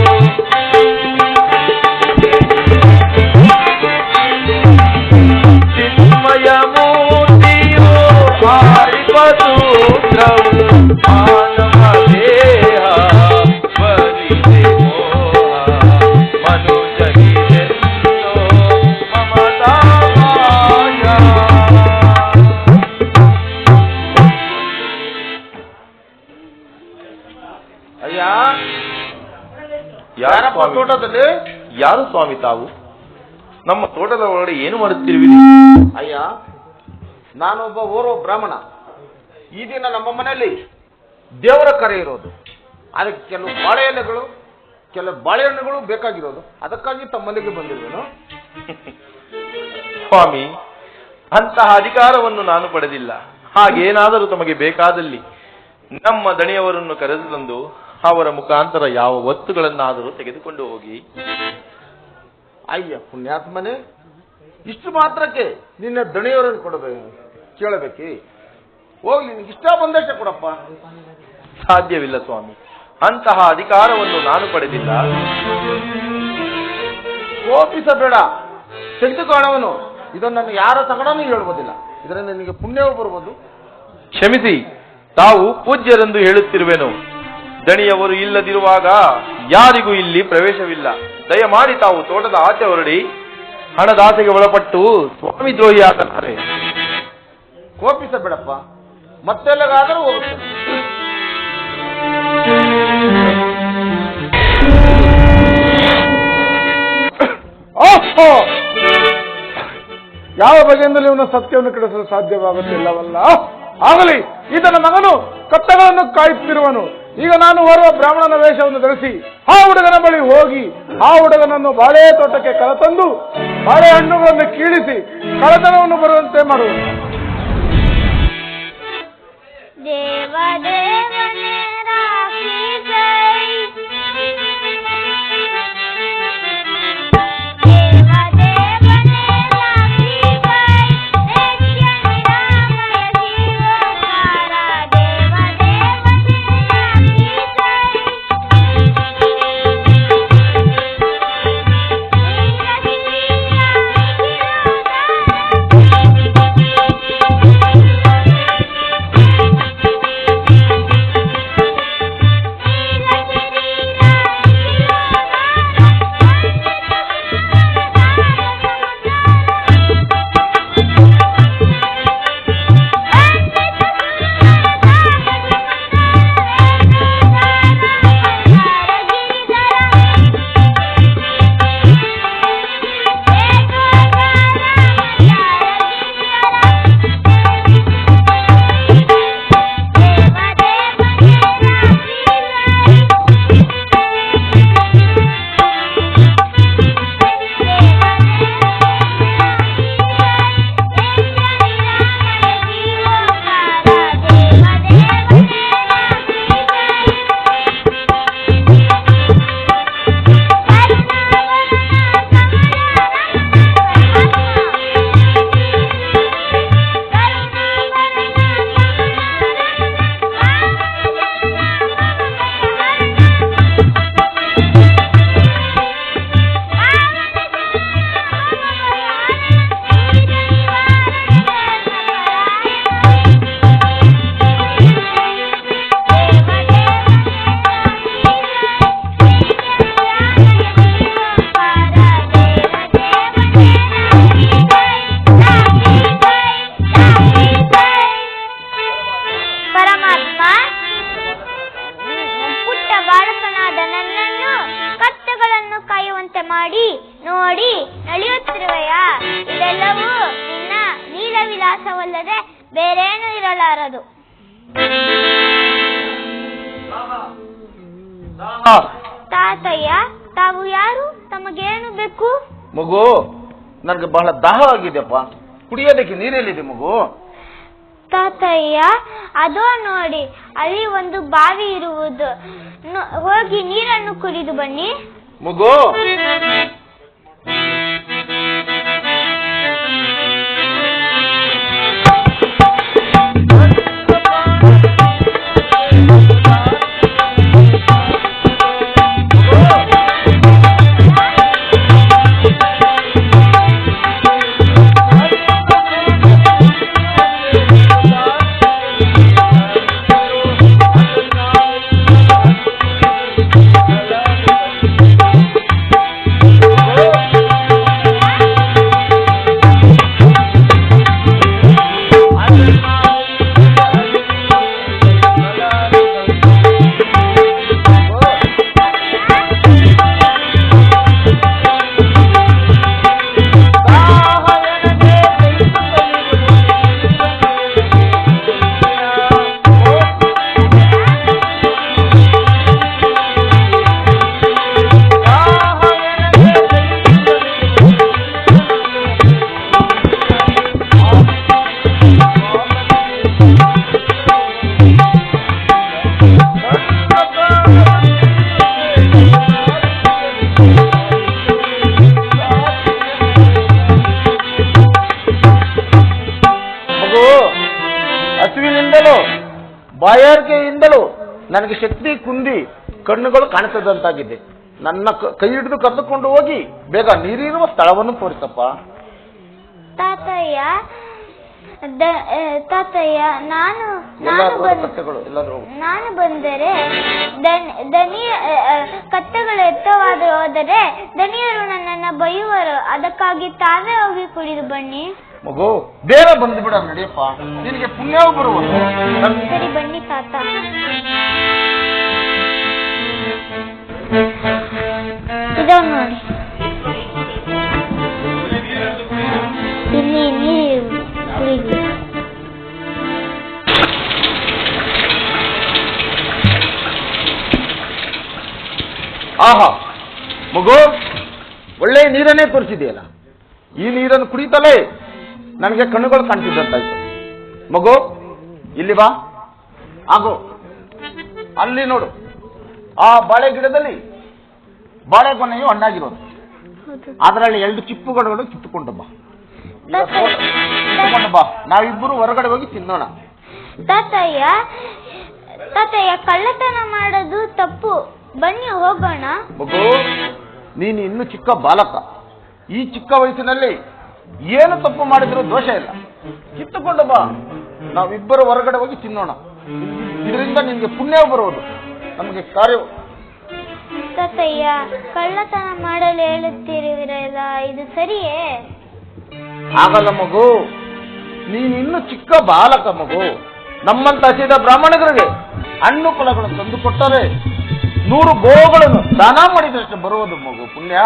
ಚಿನ್ಮಯ ಮೂರ್ತಿಯು ಆಳಿಪ ಸೂತ್ರವು, ಮಾನವ ದೇಹ ಬರಿದೆ ಮೋಹ, ಮನುಜಗಿದೆಂತೋ ಮಮತಾ ಮಾಯ. ಅಯ್ಯ, ಯಾರಪ್ಪ ತೋಟದಲ್ಲಿ? ಯಾರು ಸ್ವಾಮಿ ತಾವು? ನಮ್ಮ ತೋಟದ ಒಳಗಡೆ ಏನು ಮಾಡುತ್ತಿರುವಿರಿ? ಅಯ್ಯ, ನಾನೊಬ್ಬ ಓರ್ವ ಬ್ರಾಹ್ಮಣ. ಈ ದಿನ ನಮ್ಮ ಮನೆಯಲ್ಲಿ ದೇವರ ಕರೆ ಇರೋದು. ಅದಕ್ಕೆ ಕೆಲವು ಬಾಳೆ ಎಲೆಗಳು, ಕೆಲವು ಬಾಳೆಹಣ್ಣುಗಳು ಬೇಕಾಗಿರೋದು. ಅದಕ್ಕಾಗಿ ತಮ್ಮಲ್ಲಿಗೆ ಬಂದಿರುವೆನು. ಸ್ವಾಮಿ, ಅಂತಹ ಅಧಿಕಾರವನ್ನು ನಾನು ಪಡೆದಿಲ್ಲ. ಹಾಗೇನಾದರೂ ತಮಗೆ ಬೇಕಾದಲ್ಲಿ ನಮ್ಮ ದಣಿಯವರನ್ನು ಕರೆದು ತಂದು ಅವರ ಮುಖಾಂತರ ಯಾವ ವಸ್ತುಗಳನ್ನಾದರೂ ತೆಗೆದುಕೊಂಡು ಹೋಗಿ. ಅಯ್ಯ ಪುಣ್ಯಾತ್ಮನೇ, ಇಷ್ಟು ಮಾತ್ರಕ್ಕೆ ನಿನ್ನ ದಣಿಯವರನ್ನು ಕೇಳಬೇಕಿ? ಹೋಗ್ಲಿ, ನಿನಗೆ ಇಷ್ಟ ಬಂದಷ್ಟೇ ಕೊಡಪ್ಪ. ಸಾಧ್ಯವಿಲ್ಲ ಸ್ವಾಮಿ, ಅಂತಹ ಅಧಿಕಾರವನ್ನು ನಾನು ಪಡೆದಿಲ್ಲ. ಕೋಪಿಸಬೇಡ, ತೆಗೆದುಕೋ ಹಣವನ್ನು. ಇದನ್ನು ನಾನು ಯಾರ ತಗೊಂಡೂ ಹೇಳುವುದಿಲ್ಲ. ಇದರಿಂದ ನಿನಗೆ ಪುಣ್ಯವೂ ಬರುವುದು. ಕ್ಷಮಿಸಿ, ತಾವು ಪೂಜ್ಯರೆಂದು ಹೇಳುತ್ತಿರುವೆನು. ದಣಿಯವರು ಇಲ್ಲದಿರುವಾಗ ಯಾರಿಗೂ ಇಲ್ಲಿ ಪ್ರವೇಶವಿಲ್ಲ. ದಯಮಾಡಿ ತಾವು ತೋಟದ ಆಚೆ ಹೊರಡಿ. ಹಣದಾಸೆಗೆ ಒಳಪಟ್ಟು ಸ್ವಾಮಿ ದ್ರೋಹಿ ಆಗಲಾರೆ. ಕೋಪಿಸಬೇಡಪ್ಪ, ಮತ್ತೆಲ್ಲಗಾದರೂ ಹೋಗುತ್ತೇನೆ. ಯಾವ ಬಗೆಯಿಂದಲೂ ಇವನ ಸತ್ಯವನ್ನು ಕೆಡಿಸಲು ಸಾಧ್ಯವಾಗುತ್ತಿಲ್ಲವಲ್ಲ. ಆಗಲಿ, ಈತನ ಮಗನು ಕತ್ತೆಗಳನ್ನು ಕಾಯುತ್ತಿರುವನು. ಈಗ ನಾನು ಓರ್ವ ಬ್ರಾಹ್ಮಣನ ವೇಷವನ್ನು ಧರಿಸಿ ಆ ಹುಡುಗನ ಬಳಿ ಹೋಗಿ ಆ ಹುಡುಗನನ್ನು ಬಾಳೆ ತೋಟಕ್ಕೆ ಕರೆತಂದು ಬಾಳೆಹಣ್ಣುಗಳನ್ನು ಕೀಳಿಸಿ ಕಳತನವನ್ನು ಬರುವಂತೆ ಮಾಡುವನು. ದೇವದೇವನೇ ರಾಖಿ ಜೈ, ದೇವದೇವನೇ ರಾಖಿ ಜೈ, ನಿತ್ಯ ನಿರಾಮಯ ಶಿವೋದ್ಧಾರ. ದೇವದೇವನೇ ರಾಖಿ ಜೈ, ನಿನ್ನ ಶ್ರೀರಾಮ ಶಿವೋದ್ಧಾರ. ವಿಲಾಸವಲ್ಲದೆ ಬೇರೇನೂ ಇರಲಾರದು. ತಾತಯ್ಯ, ತಾವು ಯಾರು? ತಮಗೇನು ಬೇಕು? ಮಗು, ನನಗೆ ಬಹಳ ದಾಹವಾಗಿದೆಯಪ್ಪ, ಕುಡಿಯೋದಕ್ಕೆ ನೀರೆಲ್ಲಿದೆ ಮಗು? ತಾತಯ್ಯ, ಅದೋ ನೋಡಿ, ಅಲ್ಲಿ ಒಂದು ಬಾವಿ ಇರುವುದು. ಹೋಗಿ ನೀರನ್ನು ಕುಡಿದು ಬನ್ನಿ. ಮಗು, ಹಸುವಿನಿಂದಲೂ ಬಾಯಾರಿಕೆಯಿಂದಲೂ ನನಗೆ ಶಕ್ತಿ ಕುಂದಿ ಕಣ್ಣುಗಳು ಕಾಣಿಸದಂತಾಗಿದೆ. ನನ್ನ ಕೈ ಹಿಡಿದು ಕರೆದುಕೊಂಡು ಹೋಗಿ ಬೇಗ ನೀರಿರುವ ಸ್ಥಳವನ್ನು ತೋರಿಸಪ್ಪ. ತಾತಯ್ಯ, ನಾನು ಬಂದರೆ ಕತ್ತೆಗಳು ಎತ್ತವಾದ ಹೋದರೆ ದನಿಯರು ನನ್ನನ್ನು ಬೈಯುವರು. ಅದಕ್ಕಾಗಿ ತಾವೇ ಹೋಗಿ ಕುಡಿದು ಬನ್ನಿ. ಮಗು, ಬೇಗ ಬಂದು ಬಿಡ, ನಡಿಯಪ್ಪ, ನಿನಗೆ ಪುಣ್ಯ ಬರುವುದು. ಸರಿ, ಬನ್ನಿ ತಾತ. ಇದ ನೋಡಿ, ಇಲ್ಲಿ ನೀರು ಕುಡಿದು. ಆಹಾ ಮಗು, ಒಳ್ಳೆ ನೀರನ್ನೇ ತೋರಿಸಿದೆಯಲ್ಲ. ಈ ನೀರನ್ನು ಕುಡಿತಲೇ ನನಗೆ ಕಣ್ಣುಗಳು ಕಾಣಿಸಿದಂತಾಯ್ತು. ಮಗು, ಇಲ್ಲಿ ಬಾ. ಆಗೋ, ಅಲ್ಲಿ ನೋಡು, ಆ ಬಾಳೆ ಗಿಡದಲ್ಲಿ ಬಾಳೆಗೊನೆಯು ಹಣ್ಣಾಗಿರೋದು. ಅದರಲ್ಲಿ 2 ಚಿಪ್ಪುಗಳು ಕಿತ್ತುಕೊಂಡು ಬಾ. ಬಾ, ನಾವಿಬ್ಬರು ಹೊರಗಡೆ ಹೋಗಿ ತಿನ್ನೋಣ. ತಾತಯ್ಯ, ಕಳ್ಳತನ ಮಾಡೋದು ತಪ್ಪು. ಬನ್ನಿ ಹೋಗೋಣ. ಮಗು, ನೀನು ಇನ್ನು ಚಿಕ್ಕ ಬಾಲಕ. ಈ ಚಿಕ್ಕ ವಯಸ್ಸಿನಲ್ಲಿ ಏನು ತಪ್ಪು ಮಾಡಿದ್ರೂ ದೋಷ ಇಲ್ಲ. ಕಿತ್ತುಕೊಂಡು ಬಾ, ನಾವಿಬ್ಬರು ಹೊರಗಡೆ ಹೋಗಿ ತಿನ್ನೋಣ. ಇದರಿಂದ ನಿನ್ಗೆ ಪುಣ್ಯ ಬರುವುದು, ನಮಗೆ ಕಾರ್ಯ. ತಾತಯ್ಯ, ಕಳ್ಳತನ ಮಾಡಲು ಹೇಳುತ್ತಿರುವಿರಲ್ಲ, ಇದು ಸರಿಯೇ? ಆಗಲ್ಲ ಮಗು, ನೀನು ಇನ್ನು ಚಿಕ್ಕ ಬಾಲಕ ಮಗು. ನಮ್ಮಂತ ಹಸಿದ ಬ್ರಾಹ್ಮಣರಿಗೆ ಹಣ್ಣು ಫಲಗಳನ್ನು ತಂದು ಕೊಟ್ಟರೆ 100 ಗೋಗಳನ್ನು ದಾನ ಮಾಡಿದಷ್ಟು ಬರುವುದು ಮಗು, ಪುಣ್ಯ.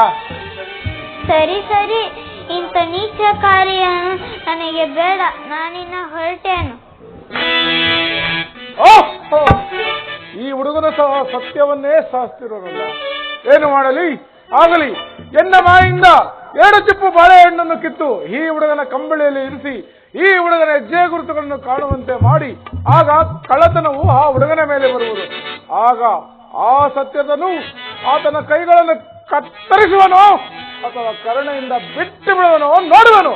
ಸರಿ, ಇಂಥ ನೀಚ ಕಾರ್ಯ ನನಗೆ ಬೇಡ. ನಾನಿನ್ನ ಹೊರಟೇನು. ಈ ಹುಡುಗನ ಸಹ ಸತ್ಯವನ್ನೇ ಶಾಸ್ತಿರೋರಲ್ಲ. ಏನು ಮಾಡಲಿ? ಆಗಲಿ, ಎನ್ನ ಮಾಯಿಂದ 2 ಚಿಪ್ಪು ಬಾಳೆಹಣ್ಣನ್ನು ಕಿತ್ತು ಈ ಹುಡುಗನ ಕಂಬಳಿಯಲ್ಲಿ ಇರಿಸಿ ಈ ಹುಡುಗನ ಹೆಜ್ಜೆ ಗುರುತುಗಳನ್ನು ಕಾಣುವಂತೆ ಮಾಡಿ ಆಗ ಕಳ್ಳತನವು ಆ ಹುಡುಗನ ಮೇಲೆ ಬರುವುದು. ಆಗ ಆ ಸತ್ಯದನು ಆತನ ಕೈಗಳನ್ನು ಕತ್ತರಿಸುವನೋ ಅಥವಾ ಕರುಣೆಯಿಂದ ಬಿಟ್ಟು ಬಿಡುವನೋ ನೋಡುವನು.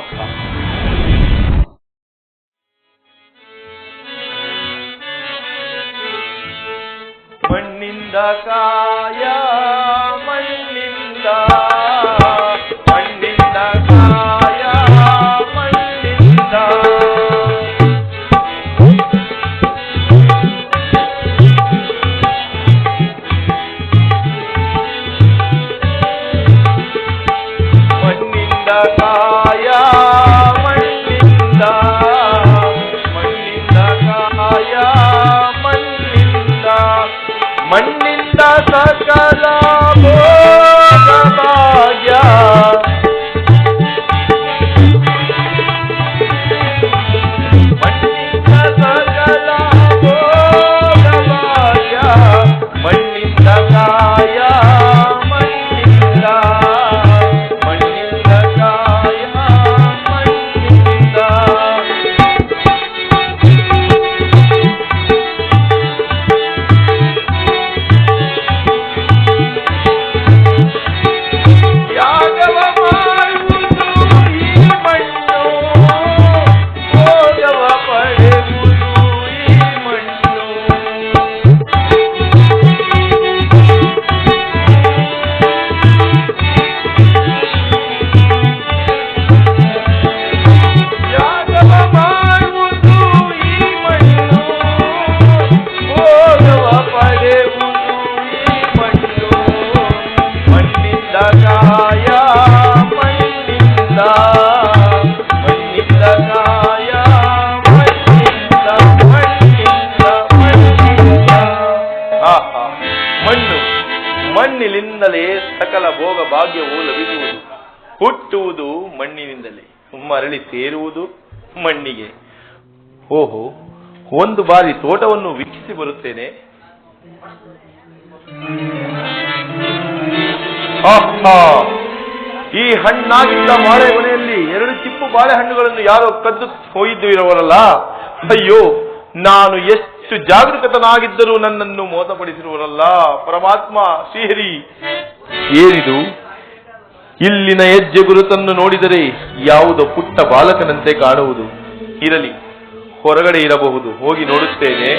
ಮಣ್ಣಿಂದ ಕಾಯ, ಮಣ್ಣಿಂದ ಕಾಯ, ಮಣ್ಣಿಂದ ಕಾಯ, ಮಣ್ಣಿಂದ ಕಾಯ, ಮಣ್ಣಿಂದ ಹುಟ್ಟುವುದು ಮಣ್ಣಿನಿಂದಲೇ, ಮರಳಿ ಸೇರುವುದು ಮಣ್ಣಿಗೆ. ಓಹೋ, ಒಂದು ಬಾರಿ ತೋಟವನ್ನು ವೀಕ್ಷಿಸಿ ಬರುತ್ತೇನೆ. ಆಹಾ, ಈ ಹಣ್ಣಾಗಿದ್ದ ಬಾಳೆಗೊನೆಯಲ್ಲಿ 2 ಚಿಪ್ಪು ಬಾಳೆಹಣ್ಣುಗಳನ್ನು ಯಾರೋ ಕದ್ದು ಹೋಯಿದ್ದು ಇರುವರಲ್ಲ. ಅಯ್ಯೋ, ನಾನು ಎಷ್ಟು ಜಾಗೃತನಾಗಿದ್ದರೂ ನನ್ನನ್ನು ಮೋಸಪಡಿಸಿರುವರಲ್ಲ. ಪರಮಾತ್ಮ ಶ್ರೀಹರಿ, ಏನಿದು? ಇಲ್ಲಿನ ಹೆಜ್ಜೆ ಗುರುತನ್ನು ನೋಡಿದರೆ ಯಾವುದೋ ಪುಟ್ಟ ಬಾಲಕನಂತೆ ಕಾಣುವುದು. ಇರಲಿ, ಹೊರಗಡೆ ಇರಬಹುದು, ಹೋಗಿ ನೋಡುತ್ತೇನೆ.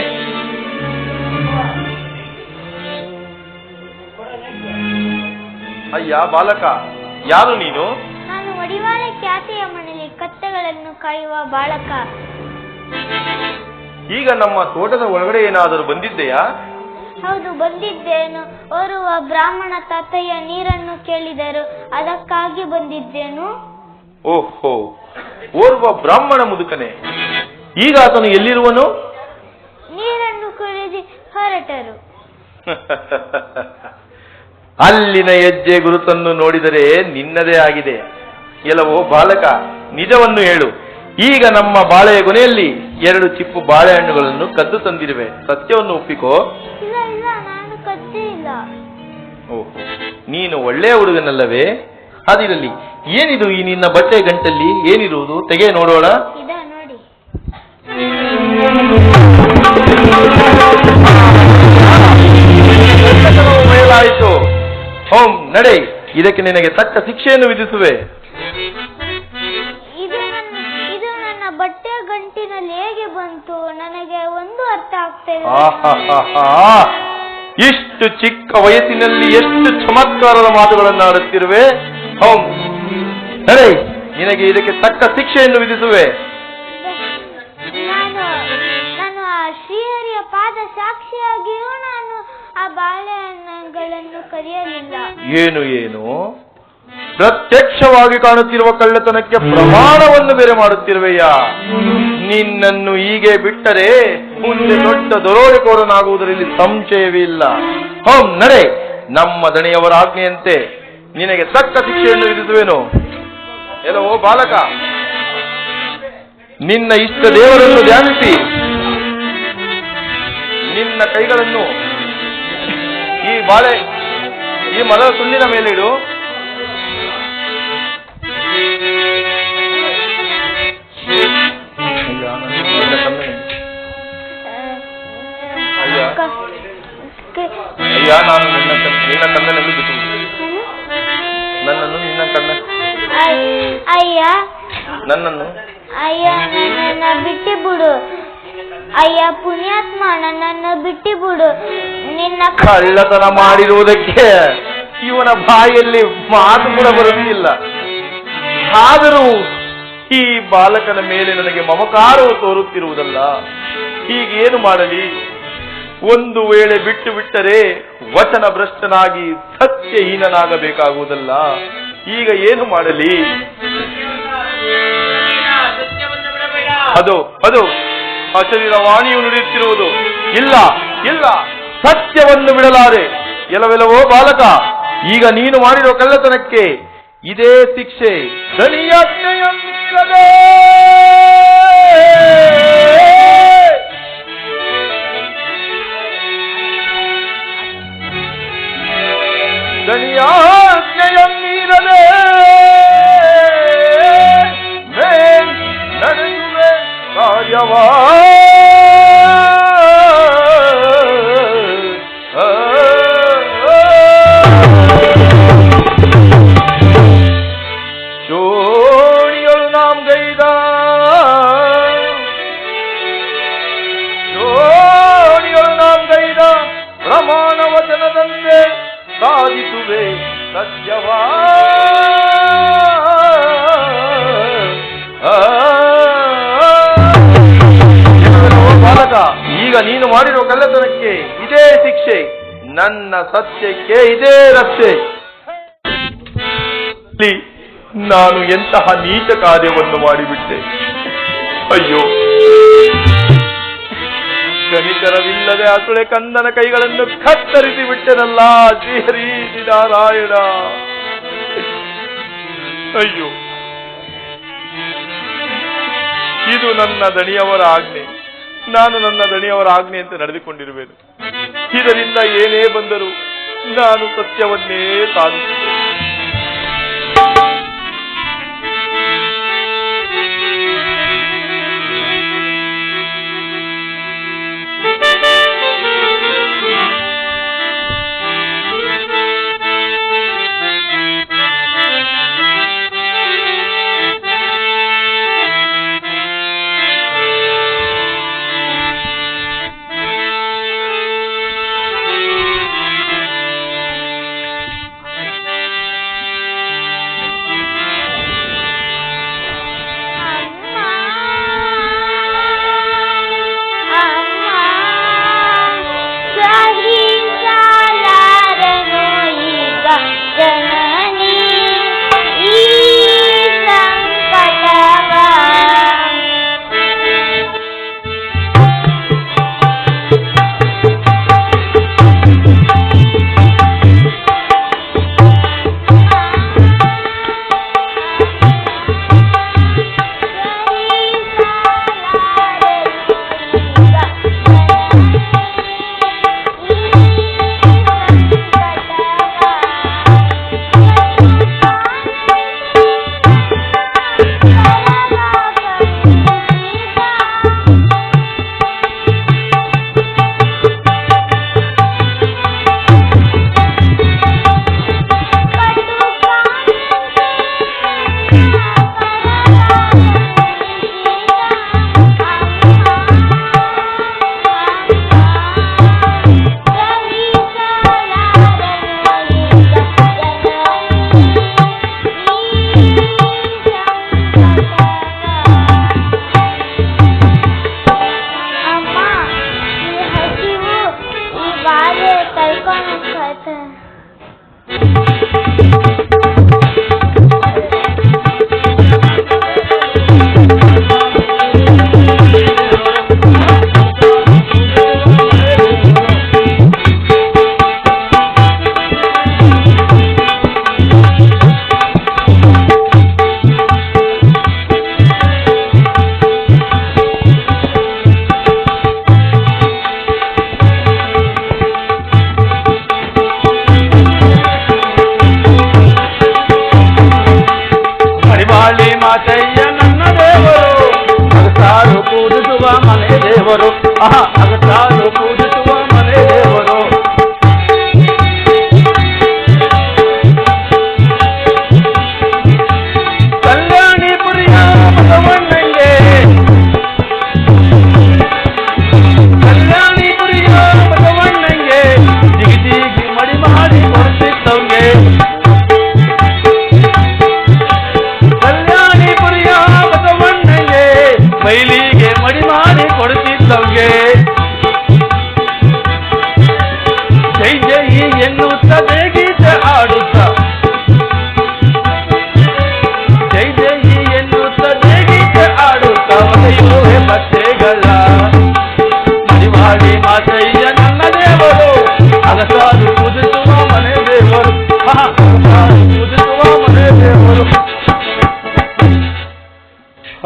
ಅಯ್ಯ ಬಾಲಕ, ಯಾರು ನೀನು? ನಾನು ಮಡಿವಾಳ ಖ್ಯಾತಿಯ ಮನೆಯಲ್ಲಿ ಕತ್ತೆಗಳನ್ನು ಕಾಯುವ ಬಾಲಕ. ಈಗ ನಮ್ಮ ತೋಟದ ಒಳಗಡೆ ಏನಾದರೂ ಬಂದಿದ್ದೆಯಾ? ಹೌದು, ಬಂದಿದ್ದೇನು. ಓರ್ವ ಬ್ರಾಹ್ಮಣ ತಾತಯ್ಯ ನೀರನ್ನು ಕೇಳಿದರು, ಅದಕ್ಕಾಗಿ ಬಂದಿದ್ದೇನು. ಓಹೋ, ಓರ್ವ ಬ್ರಾಹ್ಮಣ ಮುದುಕನೆ. ಈಗ ಆತನು ಎಲ್ಲಿರುವನು? ನೀರನ್ನು ಕುಡಿದು ಹೊರಟರು. ಅಲ್ಲಿನ ಹೆಜ್ಜೆ ಗುರುತನ್ನು ನೋಡಿದರೆ ನಿನ್ನದೇ ಆಗಿದೆ. ಎಲ್ಲವೋ ಬಾಲಕ, ನಿಜವನ್ನು ಹೇಳು. ಈಗ ನಮ್ಮ ಬಾಳೆಯ ಕೊನೆಯಲ್ಲಿ 2 ಚಿಪ್ಪು ಬಾಳೆಹಣ್ಣುಗಳನ್ನು ಕದ್ದು ತಂದಿರುವೆ, ಸತ್ಯವನ್ನು ಒಪ್ಪಿಕೋ. ಇಲ್ಲ ಇಲ್ಲ, ನಾನು ಕದ್ದೇ ಇಲ್ಲ. ಓಹೋ, ನೀನು ಒಳ್ಳೆಯ ಹುಡುಗನಲ್ಲವೇ? ಅದಿರಲಿ, ಏನಿದು ಈ ನಿನ್ನ ಬಟ್ಟೆ ಗಂಟಲ್ಲಿ? ಏನಿರುವುದು? ತೆಗೆ ನೋಡೋಣ. ಇದ ನೋಡಿ. ಮೇಲಾಯಿತು. ಹೋಮ್, ನಡೆ. ಇದಕ್ಕೆ ನಿನಗೆ ತಕ್ಕ ಶಿಕ್ಷೆಯನ್ನು ವಿಧಿಸುವೆ. ಇದು ನನ್ನ ಬಟ್ಟೆ ಗಂಟಿನಲ್ಲಿ ಹೇಗೆ ಬಂತು? ನನಗೆ ಒಂದು ಅರ್ಥ ಆಗ್ತದೆ. ಇಷ್ಟು ಚಿಕ್ಕ ವಯಸ್ಸಿನಲ್ಲಿ ಎಷ್ಟು ಚಮತ್ಕಾರದ ಮಾತುಗಳನ್ನು ಆಡುತ್ತಿರುವೆ. ಹೋಮ್, ನಡೆ. ನಿನಗೆ ಇದಕ್ಕೆ ತಕ್ಕ ಶಿಕ್ಷೆಯನ್ನು ವಿಧಿಸುವೆ. ನಾನು ಆ ಶ್ರೀಹರಿಯ ಪಾದ ಸಾಕ್ಷಿಯಾಗಿಯೂ ನಾನು ಆ ಬಾಳೆಹಣ್ಣುಗಳನ್ನು ಕರೆಯಲಿಲ್ಲ. ಏನು ಪ್ರತ್ಯಕ್ಷವಾಗಿ ಕಾಣುತ್ತಿರುವ ಕಳ್ಳತನಕ್ಕೆ ಪ್ರಮಾಣವನ್ನು ಬೇರೆ ಮಾಡುತ್ತಿರುವೆಯಾ? ನಿನ್ನನ್ನು ಹೀಗೆ ಬಿಟ್ಟರೆ ಮುಂದೆ ದೊಡ್ಡ ದರೋಡೆಕೋರನಾಗುವುದರಲ್ಲಿ ಸಂಶಯವಿಲ್ಲ. ಹೋಮ್, ನಡೆ. ನಮ್ಮ ದಣಿಯವರ ಆಜ್ಞೆಯಂತೆ ನಿನಗೆ ತಕ್ಕ ಶಿಕ್ಷೆಯನ್ನು ವಿಧಿಸುವೆನು. ಎಲ್ಲವೋ ಬಾಲಕ, ನಿನ್ನ ಇಷ್ಟ ದೇವರನ್ನು ಧ್ಯಾನಿಸಿ ನಿನ್ನ ಕೈಗಳನ್ನು ಈ ಮರದ ತುಂಡಿನ ಮೇಲಿಡು. ಅಯ್ಯ, ನಾನು ನಿನ್ನ ಕಣ್ಣಲ್ಲಿ ಬಿಟ್ಟು ನನ್ನನ್ನು ನಿನ್ನ ಕಣ್ಣ ಅಯ್ಯ ನನ್ನನ್ನು ಅಯ್ಯ ನನ್ನನ್ನ ಬಿಟ್ಟು ಬಿಡು. ಅಯ್ಯ ಪುಣ್ಯಾತ್ಮ, ನನ್ನನ್ನು ಬಿಟ್ಟು ಬಿಡು. ನಿನ್ನ ಕಳ್ಳತನ ಮಾಡಿರುವುದಕ್ಕೆ ಇವನ ಬಾಯಲ್ಲಿ ಮಾತು ಕೂಡ ಬರುತ್ತಿಲ್ಲ. ಆದರೂ ಈ ಬಾಲಕನ ಮೇಲೆ ನನಗೆ ಮಮಕಾರವು ತೋರುತ್ತಿರುವುದಲ್ಲ. ಹೀಗೇನು ಮಾಡಲಿ? ಒಂದು ವೇಳೆ ಬಿಟ್ಟು ಬಿಟ್ಟರೆ ವಚನ ಭ್ರಷ್ಟನಾಗಿ ಸತ್ಯಹೀನನಾಗಬೇಕಾಗುವುದಲ್ಲ. ಈಗ ಏನು ಮಾಡಲಿ? ಅದು ಅಶರೀರ ವಾಣಿಯು ನುಡಿಯುತ್ತಿರುವುದು. ಇಲ್ಲ ಇಲ್ಲ, ಸತ್ಯವನ್ನು ಬಿಡಲಾರೆ. ಎಲ್ಲವೆಲ್ಲವೋ ಬಾಲಕ, ಈಗ ನೀನು ಮಾಡಿರೋ ಕಳ್ಳತನಕ್ಕೆ ಇದೇ ಶಿಕ್ಷೆ. ದಣಿಯಾಜ್ಞೆಯನ್ನಿರದೆ ನಡೆಸುವೆ ಕಾರ್ಯವಾ. ಶೋಣಿಗಳು ನಾಮ್ ಗೈದ ಪ್ರಮಾಣ ವಚನದಂತೆ ಸಾಧಿಸುವೆ ಸತ್ಯವಾ. ಬಾಲಕ, ಈಗ ನೀನು ಮಾಡಿರೋ ಕಳ್ಳತನಕ್ಕೆ ಇದೇ ಶಿಕ್ಷೆ, ನನ್ನ ಸತ್ಯಕ್ಕೆ ಇದೇ ರಕ್ಷೆ. ನಾನು ಎಂತಹ ನೀಚ ಕಾರ್ಯವನ್ನು ಮಾಡಿಬಿಟ್ಟೆ. ಅಯ್ಯೋ, ಕನಿಕರವಿಲ್ಲದೆ ಅಸುಳೆ ಕಂದನ ಕೈಗಳನ್ನು ಕತ್ತರಿಸಿ ಬಿಟ್ಟೆನಲ್ಲ. ಶ್ರೀಹರಿ ನಾರಾಯಣ. ಅಯ್ಯೋ, ಇದು ನನ್ನ ದಣಿಯವರ ಆಜ್ಞೆ. ನಾನು ನನ್ನ ದಣಿಯವರ ಆಜ್ಞೆಯಂತೆ ನಡೆದುಕೊಂಡಿರುವೆನು. ಇದರಿಂದ ಏನೇ ಬಂದರೂ ನಾನು ಸತ್ಯವನ್ನೇ ಸಾಧಿಸುತ್ತೇನೆ.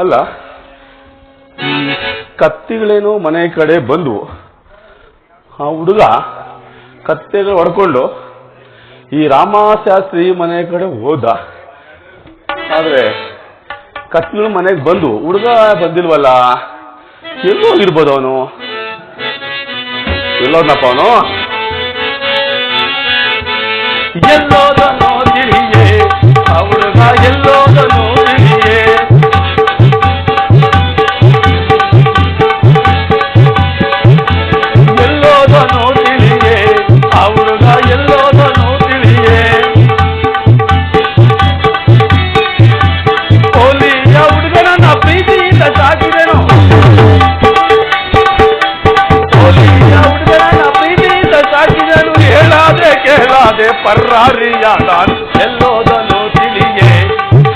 ಅಲ್ಲ, ಕತ್ತಿಗಳೇನು ಮನೆ ಕಡೆ ಬಂದು ಆ ಹುಡುಗ ಕತ್ತೆಗಳು ಹೊಡ್ಕೊಂಡು ಈ ರಾಮಶಾಸ್ತ್ರಿ ಮನೆ ಕಡೆ ಹೋದ. ಆದ್ರೆ ಕತ್ತಿಗಳು ಮನೆಗೆ ಬಂದು ಹುಡುಗ ಬಂದಿಲ್ವಲ್ಲ, ಎಲ್ಲೋಗಿರ್ಬೋದು ಅವನು? ಎಲ್ಲೋದ್ನಪ್ಪ ಅವನು? ಎಲ್ಲೋದನೋ ತಿಳಿಯೇ ಆ ಹುಡುಗ, ಎಲ್ಲೋದನೋ ತಿಳಿಯೇ. ಎಲ್ಲೋದನೋ ತಿಳಿಯೇ ಆ ಹುಡುಗ, ಎಲ್ಲೋದನೋ ತಿಳಿಯೇ. ಹೋಲಿಯ ಹುಡುಗನನ್ನ ಪ್ರೀತಿಯಿಂದ ಸಾಕಿದೆನೋ, ಹೋಲಿಯ ಹುಡುಗನನ್ನ ಪ್ರೀತಿಯಿಂದ ಸಾಕಿದನು. ಹೇಳಾದೆ ಕೇಳಾದೆ ಪರ್ರಾರಿಯ ತಾನು. ಎಲ್ಲೋದನೋ ತಿಳಿಯೇ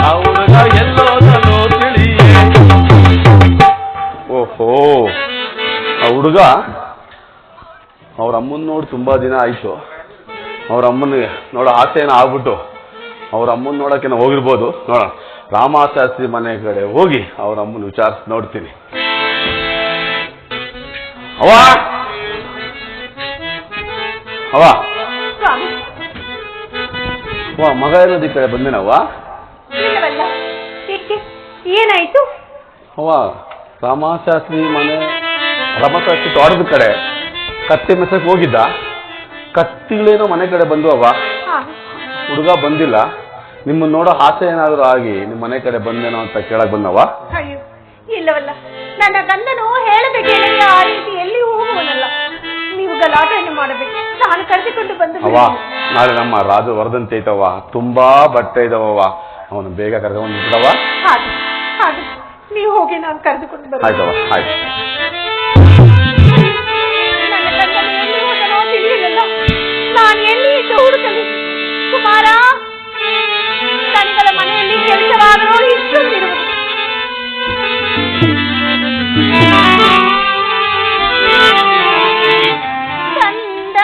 ಆ ಹುಡುಗ, ಎಲ್ಲೋದನೋ ತಿಳಿಯೇ. ಓಹೋ, ಆ ಹುಡುಗ ಅವ್ರ ಅಮ್ಮನ ನೋಡಿ ತುಂಬಾ ದಿನ ಆಯ್ತು. ಅವ್ರ ಅಮ್ಮನಿಗೆ ನೋಡೋ ಆಸೆ ಏನೋ ಆಗ್ಬಿಟ್ಟು ಅವ್ರ ಅಮ್ಮನ ನೋಡಕ್ಕೆ ನಾವು ಹೋಗಿರ್ಬೋದು. ನೋಡೋಣ, ರಾಮಶಾಸ್ತ್ರಿ ಮನೆ ಕಡೆ ಹೋಗಿ ಅವ್ರ ಅಮ್ಮನ ವಿಚಾರಿಸಿ ನೋಡ್ತೀನಿ. ಅವ್ವ ಅವ್ವ ಸ್ವಾಮಿ, ಅವ್ವ, ಮಗ ಇರೋದಿ ಕಡೆ ಬಂದೇನವ್ವ. ಇಲ್ಲವಲ್ಲ, ಏಕೆ ಏನಾಯ್ತು? ಅವ್ವ, ರಾಮಶಾಸ್ತ್ರಿ ಮನೆ, ರಾಮಶಾಸ್ತ್ರಿ ತೋಟದ ಕಡೆ ಕತ್ತಿ ಮೆಸಕ್ ಹೋಗಿದ್ದ. ಕತ್ತಿಗಳೇನೋ ಮನೆ ಕಡೆ ಬಂದು ಅವ್ವ. ಹಾ, ಹುಡುಗ ಬಂದಿಲ್ಲ. ನಿಮ್ಮನ್ನ ನೋಡೋ ಆಸೆ ಏನಾದರೂ ಆಗಿ ನಿಮ್ಮ ಮನೆ ಕಡೆ ಬಂದೇನೋ ಅಂತ ಕೇಳಕ್ ಬಂದವ್ವ. ಅಯ್ಯೋ ಇಲ್ಲವಲ್ಲ, ನನ್ನ ಗಂಡನು ಹೇಳದೆ ಕೇಳದೆ ಆ ರೀತಿ ಎಲ್ಲಿ ಹೋಗುವನಲ್ಲ. ನೀವು ಗಲಾಟೆಯನ್ನು ಮಾಡಬೇಕು, ನಾನು ಕರೆದುಕೊಂಡು ಬಂದು ಅವ್ವ, ನಾಳೆ ನಮ್ಮ ರಾಜು ವರ್ಧಂತಿ ಐತವ್ವ, ತುಂಬಾ ಬಟ್ಟೆ ಇದಾವವ್ವ, ಅವನು ಬೇಗ ಕರ್ಕೊಂಡು ಬಿಡವ್ವ. ಹಾಗೆ ಹಾಗೆ ನೀವು ಹೋಗಿ ನಾನು ಕರೆದುಕೊಂಡು ಬರ್ತೀನಿ. ಆಯ್ತವ್ವ, ಆಯ್ತು. ನನ್ನ ಗಂಡನು ಎಲ್ಲಿ ಹೋದನೋ ತಿಳಿಯಲಿಲ್ಲ. ನಾನು ಎಲ್ಲಿ ಇದ್ದು ಹುಡುಕಲಿ? ಕುಮಾರ, ದನಿಗಳ ಮನೆಯಲ್ಲಿ ಕೆಲಸವಾದರೂ ಇಷ್ಟೊಂದಿರುವುದು. ಕಂದ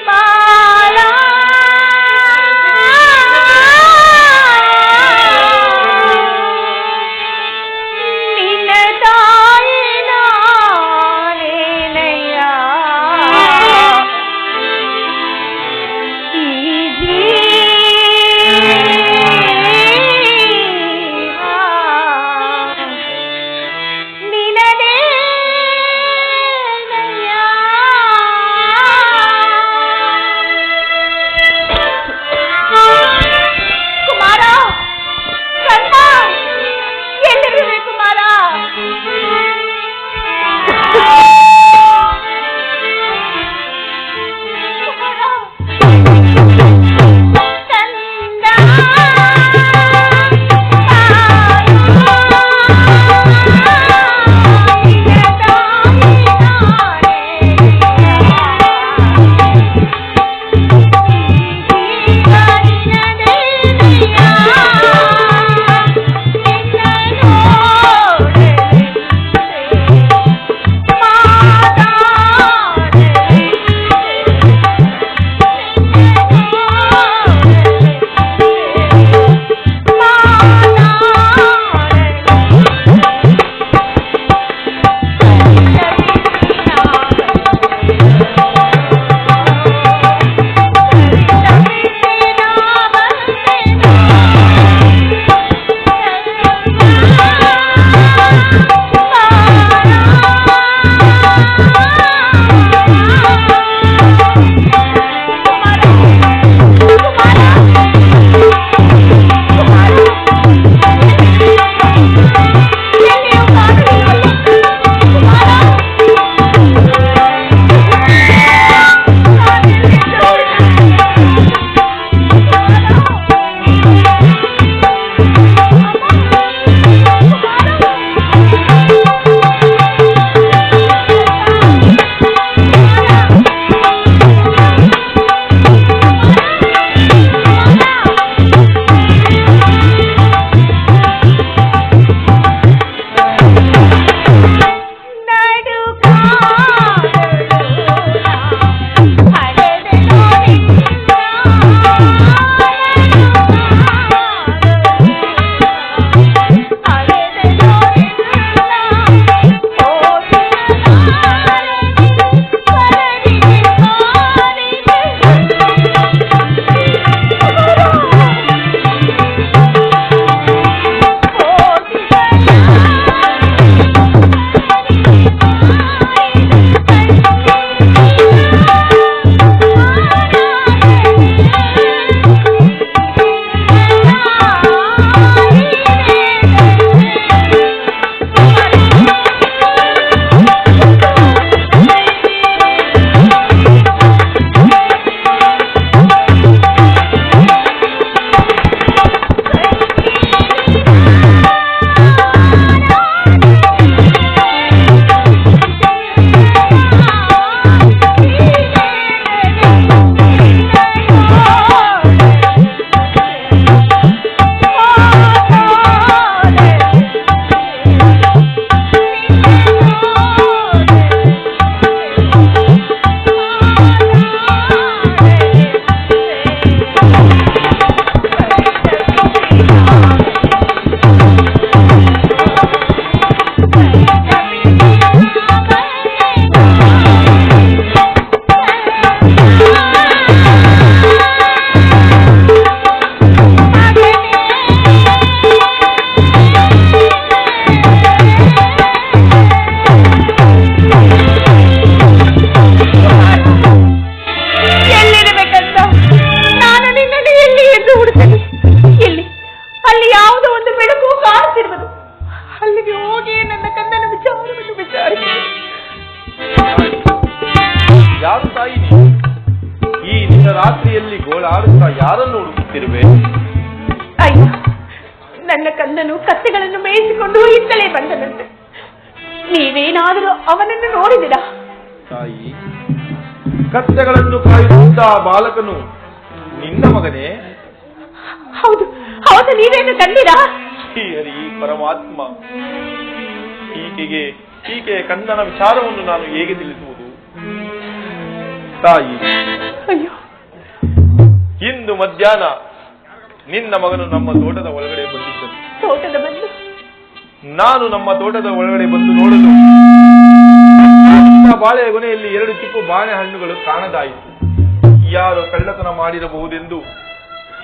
ಬಾಳ ರಾತ್ರಿಯಲ್ಲಿ ಗೋಳಾಡುತ್ತಾ ಯಾರನ್ನು ಹುಡುಕುತ್ತಿರುವೆ? ಅಯ್ಯ, ನನ್ನ ಕಂದನು ಕತ್ತೆಗಳನ್ನು ಮೇಯಿಸಿಕೊಂಡು ಇತ್ತಲೇ ಬಂದನಂತೆ. ನೀವೇನಾದರೂ ಅವನನ್ನು ನೋಡಿದಿರಾ? ತಾಯಿ, ಕತ್ತೆಗಳನ್ನು ಕಾಯುತ್ತಿದ್ದ ಬಾಲಕನು ನಿನ್ನ ಮಗನೇ? ಹೌದು ಹೌದು, ನೀವೇನು ಕಂಡಿರಾ? ಹರಿ ಪರಮಾತ್ಮ, ಈಕೆಯ ಕಂದನ ವಿಚಾರವನ್ನು ನಾನು ಹೇಗೆ ತಿಳಿಸುವುದು? ತಾಯಿ, ಅಯ್ಯೋ, ಇಂದು ಮಧ್ಯಾಹ್ನ ನಿನ್ನ ಮಗನು ನಮ್ಮ ತೋಟದ ಒಳಗಡೆ ಬಂದಿದ್ದನು. ತೋಟದ ಬಂದು ನಾನು ನಮ್ಮ ತೋಟದ ಒಳಗಡೆ ಬಂದು ನೋಡಲು ಬಾಳೆಯ ಗೊನೆಯಲ್ಲಿ 2 ಚಿಪ್ಪು ಬಾಳೆಹಣ್ಣುಗಳು ಕಾಣದಾಯಿತು. ಯಾರೋ ಕಳ್ಳತನ ಮಾಡಿರಬಹುದೆಂದು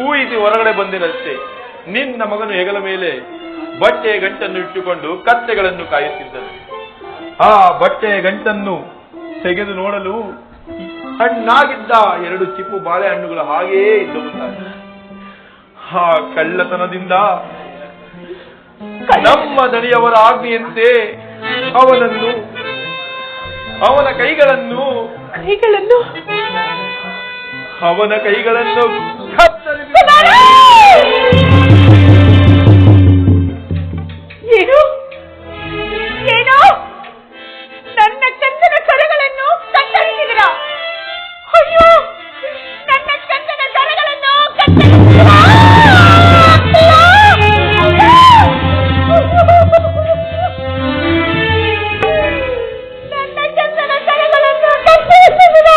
ಊಹಿಸಿ ಹೊರಗಡೆ ಬಂದಿರಷ್ಟೇ ನಿನ್ನ ಮಗನು ಹೆಗಲ ಮೇಲೆ ಬಟ್ಟೆಯ ಗಂಟನ್ನು ಇಟ್ಟುಕೊಂಡು ಕತ್ತೆಗಳನ್ನು ಕಾಯುತ್ತಿದ್ದನು. ಆ ಬಟ್ಟೆಯ ಗಂಟನ್ನು ತೆಗೆದು ನೋಡಲು ಹಣ್ಣಾಗಿದ್ದ 2 ಚಿಪ್ಪು ಬಾಳೆಹಣ್ಣುಗಳು ಹಾಗೆಯೇ ಇದ್ದವು. ಆ ಕಳ್ಳತನದಿಂದ ನಮ್ಮ ದಣಿಯವರ ಆಜ್ಞೆಯಂತೆ ಅವನ ಕೈಗಳನ್ನು ಕತ್ತರಿಸಿ ಏನು ಏನು ನನ್ನ ಕಂದನ ಕರಗಳನ್ನು ಕತ್ತರಿಸಿದ್ರ? ಅಯ್ಯೋ, ನನ್ನ ಕಂದನ ಕರಗಳನ್ನು ಕತ್ತರಿಸಿದ್ರ! ನನ್ನ ಕಂದನ ಕರಗಳನ್ನು ಕತ್ತರಿಸಿದ್ರ!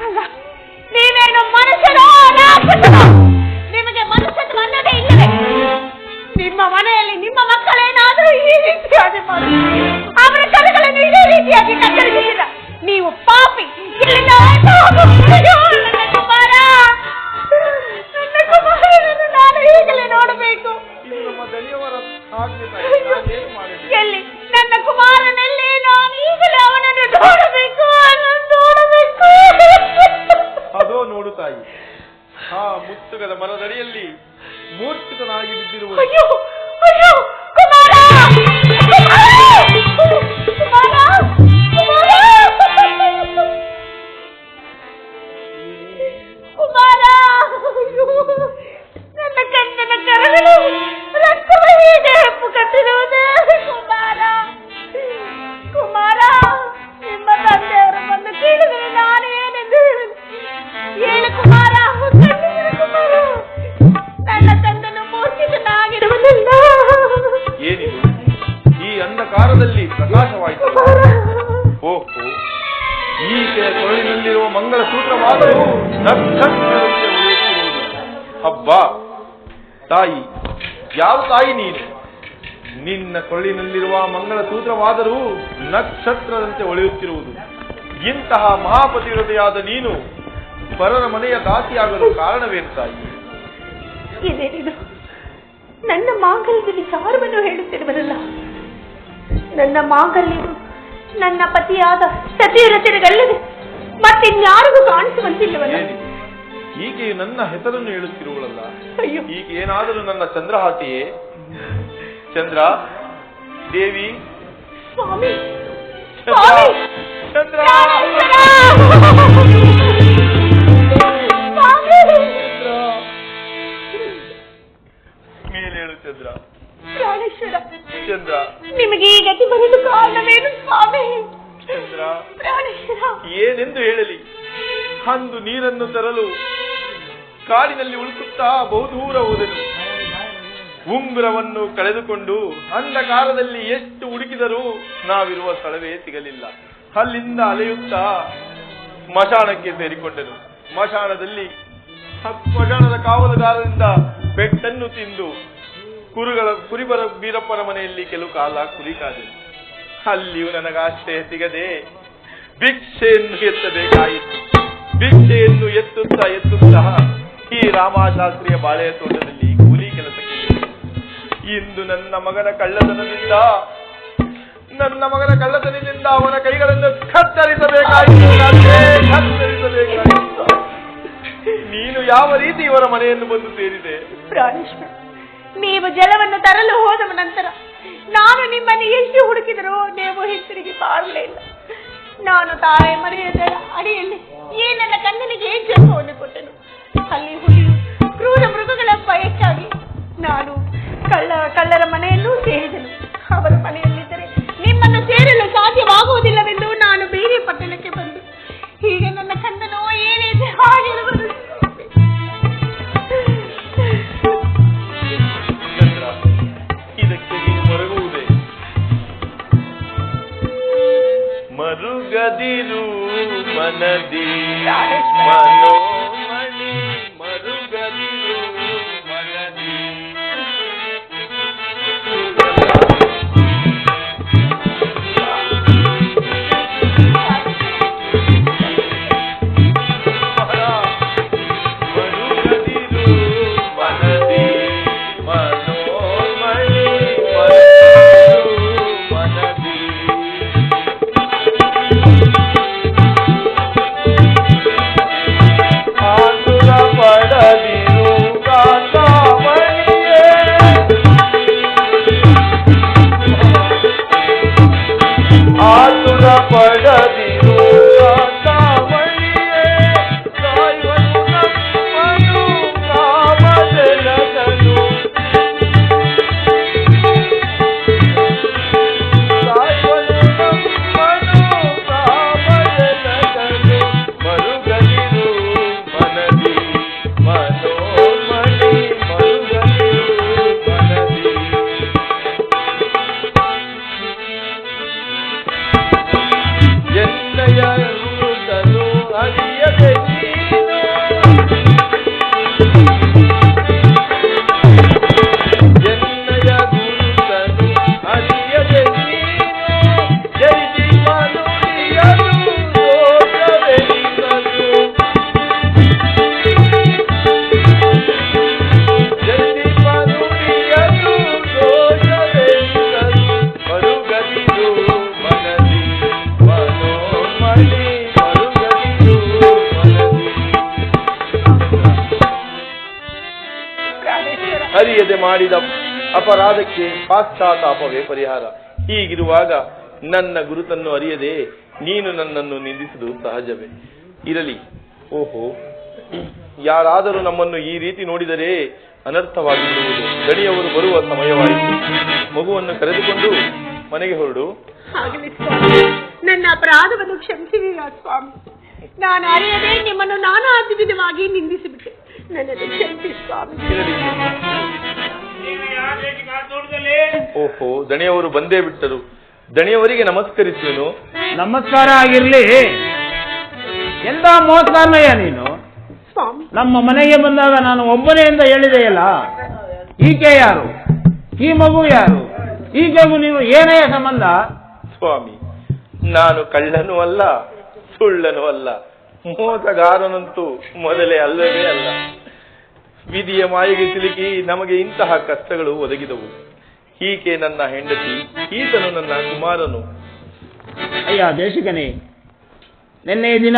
ಅಲ್ಲ, ನೀವೇನು ಮನುಷ್ಯನೋ ರಾಕ್ಷಸನೋ? ನಿಮಗೆ ಮನುಷ್ಯತ್ವ ಅನ್ನೋದೇ ಇಲ್ಲವೇ? ನಿಮ್ಮ ಮನೆಯಲ್ಲಿ ನಿಮ್ಮ ಮಕ್ಕಳೇನಾದರೂ ಈ ರೀತಿಯಾಗಿ ಮಾಡಿ ಅವರ ಕರಗಳನ್ನು ಇದೇ ರೀತಿಯಾಗಿ ಕತ್ತರಿಸಿಲ್ಲ. ನೀವು ಪಾಪಿ. ಇಲ್ಲಿಂದ ನನ್ನ ಕುಮಾರನನ್ನು ನಾನು ಈಗಲೇ ನೋಡಬೇಕು. ಎಲ್ಲಿ ನನ್ನ ಕುಮಾರನಲ್ಲಿ? ನಾನು ಈಗಲೇ ಅವನನ್ನು ನೋಡಬೇಕು. ಅದೋ ನೋಡು ತಾಯಿ, ಆ ಮುತ್ತುಗದ ಮರದಡಿಯಲ್ಲಿ ಮೂರ್ಛಿತನಾಗಿ ಬಿದ್ದಿರುವ ಅಯ್ಯೋ ಅಯ್ಯೋ, ಕುಮಾರ ಕುಮಾರ, ನನ್ನ ಕಂದನ ಕರಗಳು ರಕ್ತವ ಹೀಗೆ ಹೆಪ್ಪು ಕಟ್ಟಿರುವುದೇ? ಕುಮಾರ ಕುಮಾರ, ನಿಮ್ಮ ತಂದೆಯವರು ಬಂದು ಕೇಳಿದರೆ ನಾನು ಏನೆಂದು ಹೇಳಲು? ಹೇಳು ಕುಮಾರ, ಕುಮಾರ, ನನ್ನ ತಂದನು ಮೂರ್ಛಿತನಾಗಿರುವುದಿಲ್ಲ. ಏನಿದು ಈ ಅಂಧಕಾರದಲ್ಲಿ ಪ್ರಕಾಶವಾಯಿತು? ಓಹೋ, ಈಕೆ ಕೊರಳಿನಲ್ಲಿರುವ ಮಂಗಳ ಸೂತ್ರವಾದರೂ ನಕ್ಷತ್ರದಂತೆ ಉಳಿಯುತ್ತಿರುವುದು. ಹಬ್ಬ ತಾಯಿ, ಯಾವ ತಾಯಿ ನೀನು? ನಿನ್ನ ಕೊರಳಿನಲ್ಲಿರುವ ಮಂಗಳ ಸೂತ್ರವಾದರೂ ನಕ್ಷತ್ರದಂತೆ ಹೊಳೆಯುತ್ತಿರುವುದು. ಇಂತಹ ಮಹಾಪತಿವ್ರತೆಯಾದ ನೀನು ಪರರ ಮನೆಯ ದಾಸಿಯಾಗಲು ಕಾರಣವೇನು ತಾಯಿ? ಇದೇನಿದು? ನನ್ನ ಮಾಂಗಲ್ಯದ ವಿಚಾರವನ್ನು ಹೇಳುತ್ತಿರುವರಲ್ಲ. ನನ್ನ ಮಾಂಗಲ್ಯವು ನನ್ನ ಪತಿಯಾದ ಸತಿವ್ರತರಿಗಲ್ಲದೆ ಮತ್ತಿನ್ಯಾರಿಗೂ ಕಾಣಿಸುವಂತಿಲ್ಲವಲ್ಲ. ಈಕೆಯು ನನ್ನ ಹೆಸರನ್ನು ಹೇಳುತ್ತಿರುವಳಲ್ಲ. ಅಯ್ಯೋ, ಈಕೆ ಏನಾದರೂ ನನ್ನ ಚಂದ್ರಹಾಟಿಯೇ? ಚಂದ್ರ ದೇವಿ, ಸ್ವಾಮಿ, ಚಂದ್ರ, ಚಂದ್ರ, ಮೇಲೆ ಹೇಳು ಚಂದ್ರ. ಪ್ರಾಣೇಶ್ವರ, ಚಂದ್ರ, ನಿಮಗೆ ಈ ಗತಿ ಬರಲು ಕಾರಣವೇನು ಸ್ವಾಮಿ? ಚಂದ್ರ, ಪ್ರಾಣೇಶ್ವರ, ಏನೆಂದು ಹೇಳಲಿ? ಅಂದು ನೀರನ್ನು ತರಲು ಕಾಡಿನಲ್ಲಿ ಉಳುಕುತ್ತಾ ಬಹುದೂರ ಹೋದೆನು. ಉಂಗುರವನ್ನು ಕಳೆದುಕೊಂಡು ಅಂಧಕಾರದಲ್ಲಿ ಎಷ್ಟು ಹುಡುಕಿದರೂ ನಾವಿರುವ ಸ್ಥಳವೇ ಸಿಗಲಿಲ್ಲ. ಅಲ್ಲಿಂದ ಅಲೆಯುತ್ತಾ ಸ್ಮಶಾನಕ್ಕೆ ಸೇರಿಕೊಂಡೆನು. ಸ್ಮಶಾನದಲ್ಲಿ ಸ್ಮಶಾನದ ಕಾವಲುಗಾರರಿಂದ ಪೆಟ್ಟನ್ನು ತಿಂದು ಕುರಿಬರ ಬೀರಪ್ಪನ ಮನೆಯಲ್ಲಿ ಕೆಲವು ಕಾಲ ಕುರಿ ಕಾದೆನು. ಅಲ್ಲಿಯೂ ನನಗಾಶ್ರಯ ಸಿಗದೆ ಭಿಕ್ಷೆಯನ್ನು ಎತ್ತಬೇಕಾಯಿತು. ಭಿಕ್ಷೆಯನ್ನು ಎತ್ತುತ್ತಾ ಈ ರಾಮಶಾಸ್ತ್ರಿಯ ಬಾಳೆಯ ತೋಟದಲ್ಲಿ ಕೂಲಿ ಕೆಲಸಕ್ಕೆ ಇಂದು ನನ್ನ ಮಗನ ಕಳ್ಳತನದಿಂದ ಅವನ ಕೈಗಳನ್ನು ಕತ್ತರಿಸಬೇಕಾಯಿತು. ನೀನು ಯಾವ ರೀತಿ ಇವರ ಮನೆಯನ್ನು ಬಂದು ಸೇರಿದೆ? ಪ್ರಾಣೇಶ್ವರ, ನೀವು ಜಲವನ್ನು ತರಲು ಹೋದ ನಂತರ ನಾನು ನಿಮ್ಮನ್ನು ಎಷ್ಟು ಹುಡುಕಿದರೂ ನೀವು ಹಿಂತಿರುಗಿ ಬಾರಲೇ ಇಲ್ಲ. ನಾನು ತಾಳೆ ಮರೆಯದ ಅಡಿಯಲ್ಲಿ ಈ ನನ್ನ ಕಣ್ಣನಿಗೆ ಜನ್ಮವನ್ನು ಕೊಟ್ಟನು. ಅಲ್ಲಿ ಹುಲಿಯು ಕ್ರೂರ ಮೃಗಗಳ ಭಯಕ್ಕಾಗಿ ನಾನು ಕಳ್ಳರ ಮನೆಯಲ್ಲೂ ಸೇರಿದನು. ಅವರ ಮನೆಯಲ್ಲಿದ್ದರೆ ನಿಮ್ಮನ್ನು ಸೇರಲು ಸಾಧ್ಯವಾಗುವುದಿಲ್ಲವೆಂದು ನಾನು ಬೇರೆ ಪಟ್ಟಣಕ್ಕೆ ಬಂದು ಹೀಗೆ ನನ್ನ ಕಂದನೋ ಏನಿದೆ ಹಾಗಿರುವುದು. ಇದಕ್ಕೆ ನೀನು ಮರಗುವುದೇ? ಮರುಗದಿರು ಮನದಿ ಮನೋಮಣಿ, ಮರುಗದಿರು ಮನದಿ. ಅರಿಯದೆ ಮಾಡಿದ ಅಪರಾಧಕ್ಕೆ ಪಾಶ್ಚಾತ್ತಾಪವೇ ಪರಿಹಾರ. ಹೀಗಿರುವಾಗ ನನ್ನ ಗುರುತನ್ನು ಅರಿಯದೆ ನೀನು ನನ್ನನ್ನು ನಿಂದಿಸುವುದು ಸಹಜವೇ. ಇರಲಿ. ಓಹೋ, ಯಾರಾದರೂ ನಮ್ಮನ್ನು ಈ ರೀತಿ ನೋಡಿದರೆ ಅನರ್ಥವಾಗಿರುವುದು. ದಣಿಯವರು ಬರುವ ಸಮಯವಾಯಿತು. ಮಗುವನ್ನು ಕರೆದುಕೊಂಡು ಮನೆಗೆ ಹೊರಡು. ಆಗಲಿ ಸ್ವಾಮಿ, ನನ್ನ ಅಪರಾಧವನ್ನು ಕ್ಷಮಿಸಿದೀರಾ ಸ್ವಾಮಿ. ನಾನು ಅರಿಯದೆ ನಿಮ್ಮನ್ನು ನಾನಾ ವಿಧವಾಗಿ ನಿಂದಿಸಿಬಿಟ್ಟೆ. ನನ್ನನ್ನು ಕ್ಷಮಿಸಿ ಸ್ವಾಮಿ. ಓಹೋ, ದಣಿಯವರು ಬಂದೇ ಬಿಟ್ಟರು. ದಣಿಯವರಿಗೆ ನಮಸ್ಕರಿಸುವೆನು. ನಮಸ್ಕಾರ ಆಗಿರ್ಲಿ. ಎಂತ ಮೋಸಗಾರನಯ್ಯ ನೀನು. ಸ್ವಾಮಿ, ನಮ್ಮ ಮನೆಗೆ ಬಂದಾಗ ನಾನು ಒಬ್ಬನೇ ಅಂತ ಹೇಳಿದೆಯಲ್ಲ, ಈಕೆ ಯಾರು? ಈ ಮಗು ಯಾರು? ಈಕೆಗೂ ನೀವು ಏನೇ ಸಂಬಂಧ? ಸ್ವಾಮಿ, ನಾನು ಕಳ್ಳನೂ ಅಲ್ಲ, ಸುಳ್ಳನೂ ಅಲ್ಲ, ಮೋಸಗಾರನಂತೂ ಮೊದಲೇ ಅಲ್ಲವೇ ಅಲ್ಲ. ವಿಧಿಯ ಮಾಯಿಗೆ ಸಿಲುಕಿ ನಮಗೆ ಇಂತಹ ಕಷ್ಟಗಳು ಒದಗಿದವು. ಈಕೆ ನನ್ನ ಹೆಂಡತಿ, ಈತನು ನನ್ನ ಕುಮಾರನು. ಅಯ್ಯ ದೇಶಿಕನೇ, ನಿನ್ನೆ ದಿನ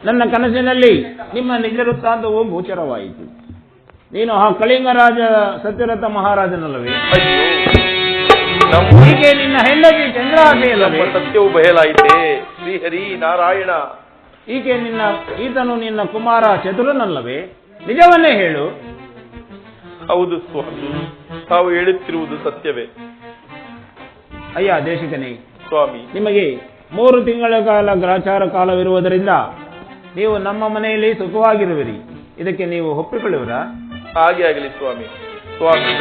ನನ್ನ ಕನಸಿನಲ್ಲಿ ನಿಮ್ಮ ನಿಜ ವೃತ್ತಾಂತವು ಗೋಚರವಾಯಿತು. ನೀನು ಆ ಕಳಿಂಗ ರಾಜ ಸತ್ಯರಥ ಮಹಾರಾಜನಲ್ಲವೇ? ಹೀಗೆ ನಿನ್ನ ಹೆಂಡತಿ ಚಂದ್ರಾಸೆಯಲ್ಲವೇ? ಸತ್ಯವು ಬಯಲಾಯಿತೆ. ಶ್ರೀಹರಿ ನಾರಾಯಣ. ಈತನು ನಿನ್ನ ಕುಮಾರ ಚತುರನಲ್ಲವೇ? ನಿಜವನ್ನೇ ಹೇಳು. ಹೌದು ಸ್ವಾಮಿ, ತಾವು ಹೇಳುತ್ತಿರುವುದು ಸತ್ಯವೇ. ಅಯ್ಯ ದೇಶಿಕನೇ ಸ್ವಾಮಿ, ನಿಮಗೆ 3 ತಿಂಗಳ ಕಾಲ ಗ್ರಾಚಾರ ಕಾಲವಿರುವುದರಿಂದ ನೀವು ನಮ್ಮ ಮನೆಯಲ್ಲಿ ಸುಖವಾಗಿರುವಿರಿ. ಇದಕ್ಕೆ ನೀವು ಒಪ್ಪಿಕೊಳ್ಳುವಿರಾ? ಹಾಗೆ ಆಗಲಿ ಸ್ವಾಮಿ. ಸ್ವಾಮಿ,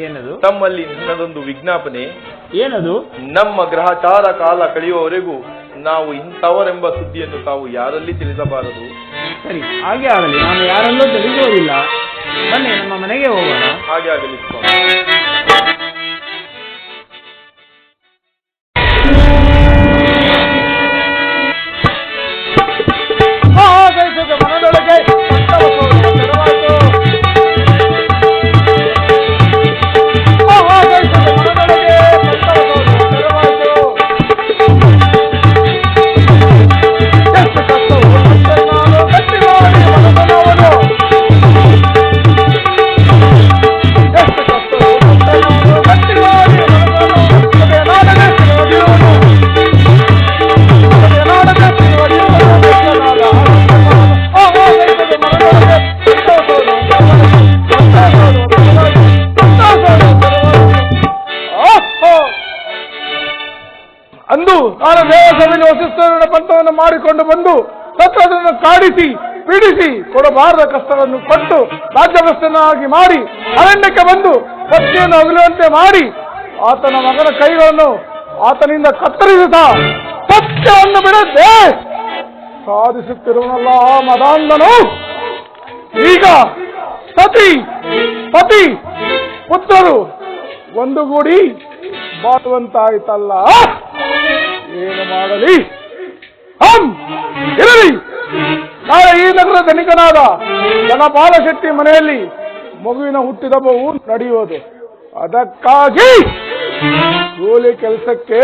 ಏನದು? ತಮ್ಮಲ್ಲಿ ನನ್ನದೊಂದು ವಿಜ್ಞಾಪನೆ. ಏನದು? ನಮ್ಮ ಗ್ರಹಚಾರ ಕಾಲ ಕಳೆಯುವವರೆಗೂ ನಾವು ಇಂಥವರೆಂಬ ಸುದ್ದಿಯನ್ನು ತಾವು ಯಾರಲ್ಲಿ ತಿಳಿಸಬಾರದು. ಸರಿ, ಹಾಗೆ ಆಗಲಿ. ನಾನು ಯಾರಲ್ಲೂ ತಿಳಿಸುವುದಿಲ್ಲ. ಬನ್ನಿ, ನಮ್ಮ ಮನೆಗೆ ಹೋಗೋಣ. ಹಾಗೆ ಆಗಲಿ ಸ್ವಾಮಿ. ಮನದೊಳಗೆ ಎಷ್ಟು ಕಷ್ಟ ಅಂದು ನಾನು ದೇವಸಭೆಯಲ್ಲಿ ವಸಿಷ್ಠರ ಪಂಥವನ್ನು ಮಾಡಿಕೊಂಡು ಬಂದು ಸತ್ರವನ್ನು ಕಾಡಿಸಿ ಪೀಡಿಸಿ ಕೊಡಬಾರದ ಕಷ್ಟವನ್ನು ಕೊಟ್ಟು ರಾಜ್ಯಭ್ರಷ್ಟನಾಗಿ ಮಾಡಿ ಅರಣ್ಯಕ್ಕೆ ಬಂದು ಪತ್ನಿಯನ್ನು ಅಗಲುವಂತೆ ಮಾಡಿ ಆತನ ಮಗನ ಕೈಗಳನ್ನು ಆತನಿಂದ ಕತ್ತರಿಸಿದ ಸತ್ಯವನ್ನು ಬಿಡದೆ ಸಾಧಿಸುತ್ತಿರುವನಲ್ಲ ಆ ಮದಾಂಧನು ಈಗ ಸತಿ ಪತಿ ಪುತ್ರರು ಒಂದುಗೂಡಿ ಬಾಳುವಂತಾಯ್ತಲ್ಲ. ಏನು ಮಾಡಲಿ? ಇರಲಿ, ನಾಳೆ ಈ ನಗರ ಧನಿಕನಾದ ಧನಪಾಲ ಶೆಟ್ಟಿ ಮನೆಯಲ್ಲಿ ಮಗುವಿನ ಹುಟ್ಟಿದಬ್ಬವು ನಡೆಯುವುದು. ಅದಕ್ಕಾಗಿ ಕೂಲಿ ಕೆಲಸಕ್ಕೆ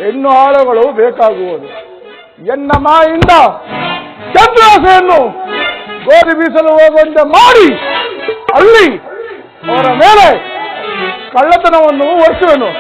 ಹೆಣ್ಣು ಆಳುಗಳು ಬೇಕಾಗುವುದು. ಎನ್ನ ಮಾಯಿಂದ ಚಂದ್ರಾಸೆಯನ್ನು ಗೋಧಿ ಬೀಸಲು ಹೋಗುವಂತೆ ಮಾಡಿ ಅಲ್ಲಿ ಅವರ ಮೇಲೆ ಕಳ್ಳತನವನ್ನು ಹೊರಿಸುವೆನು.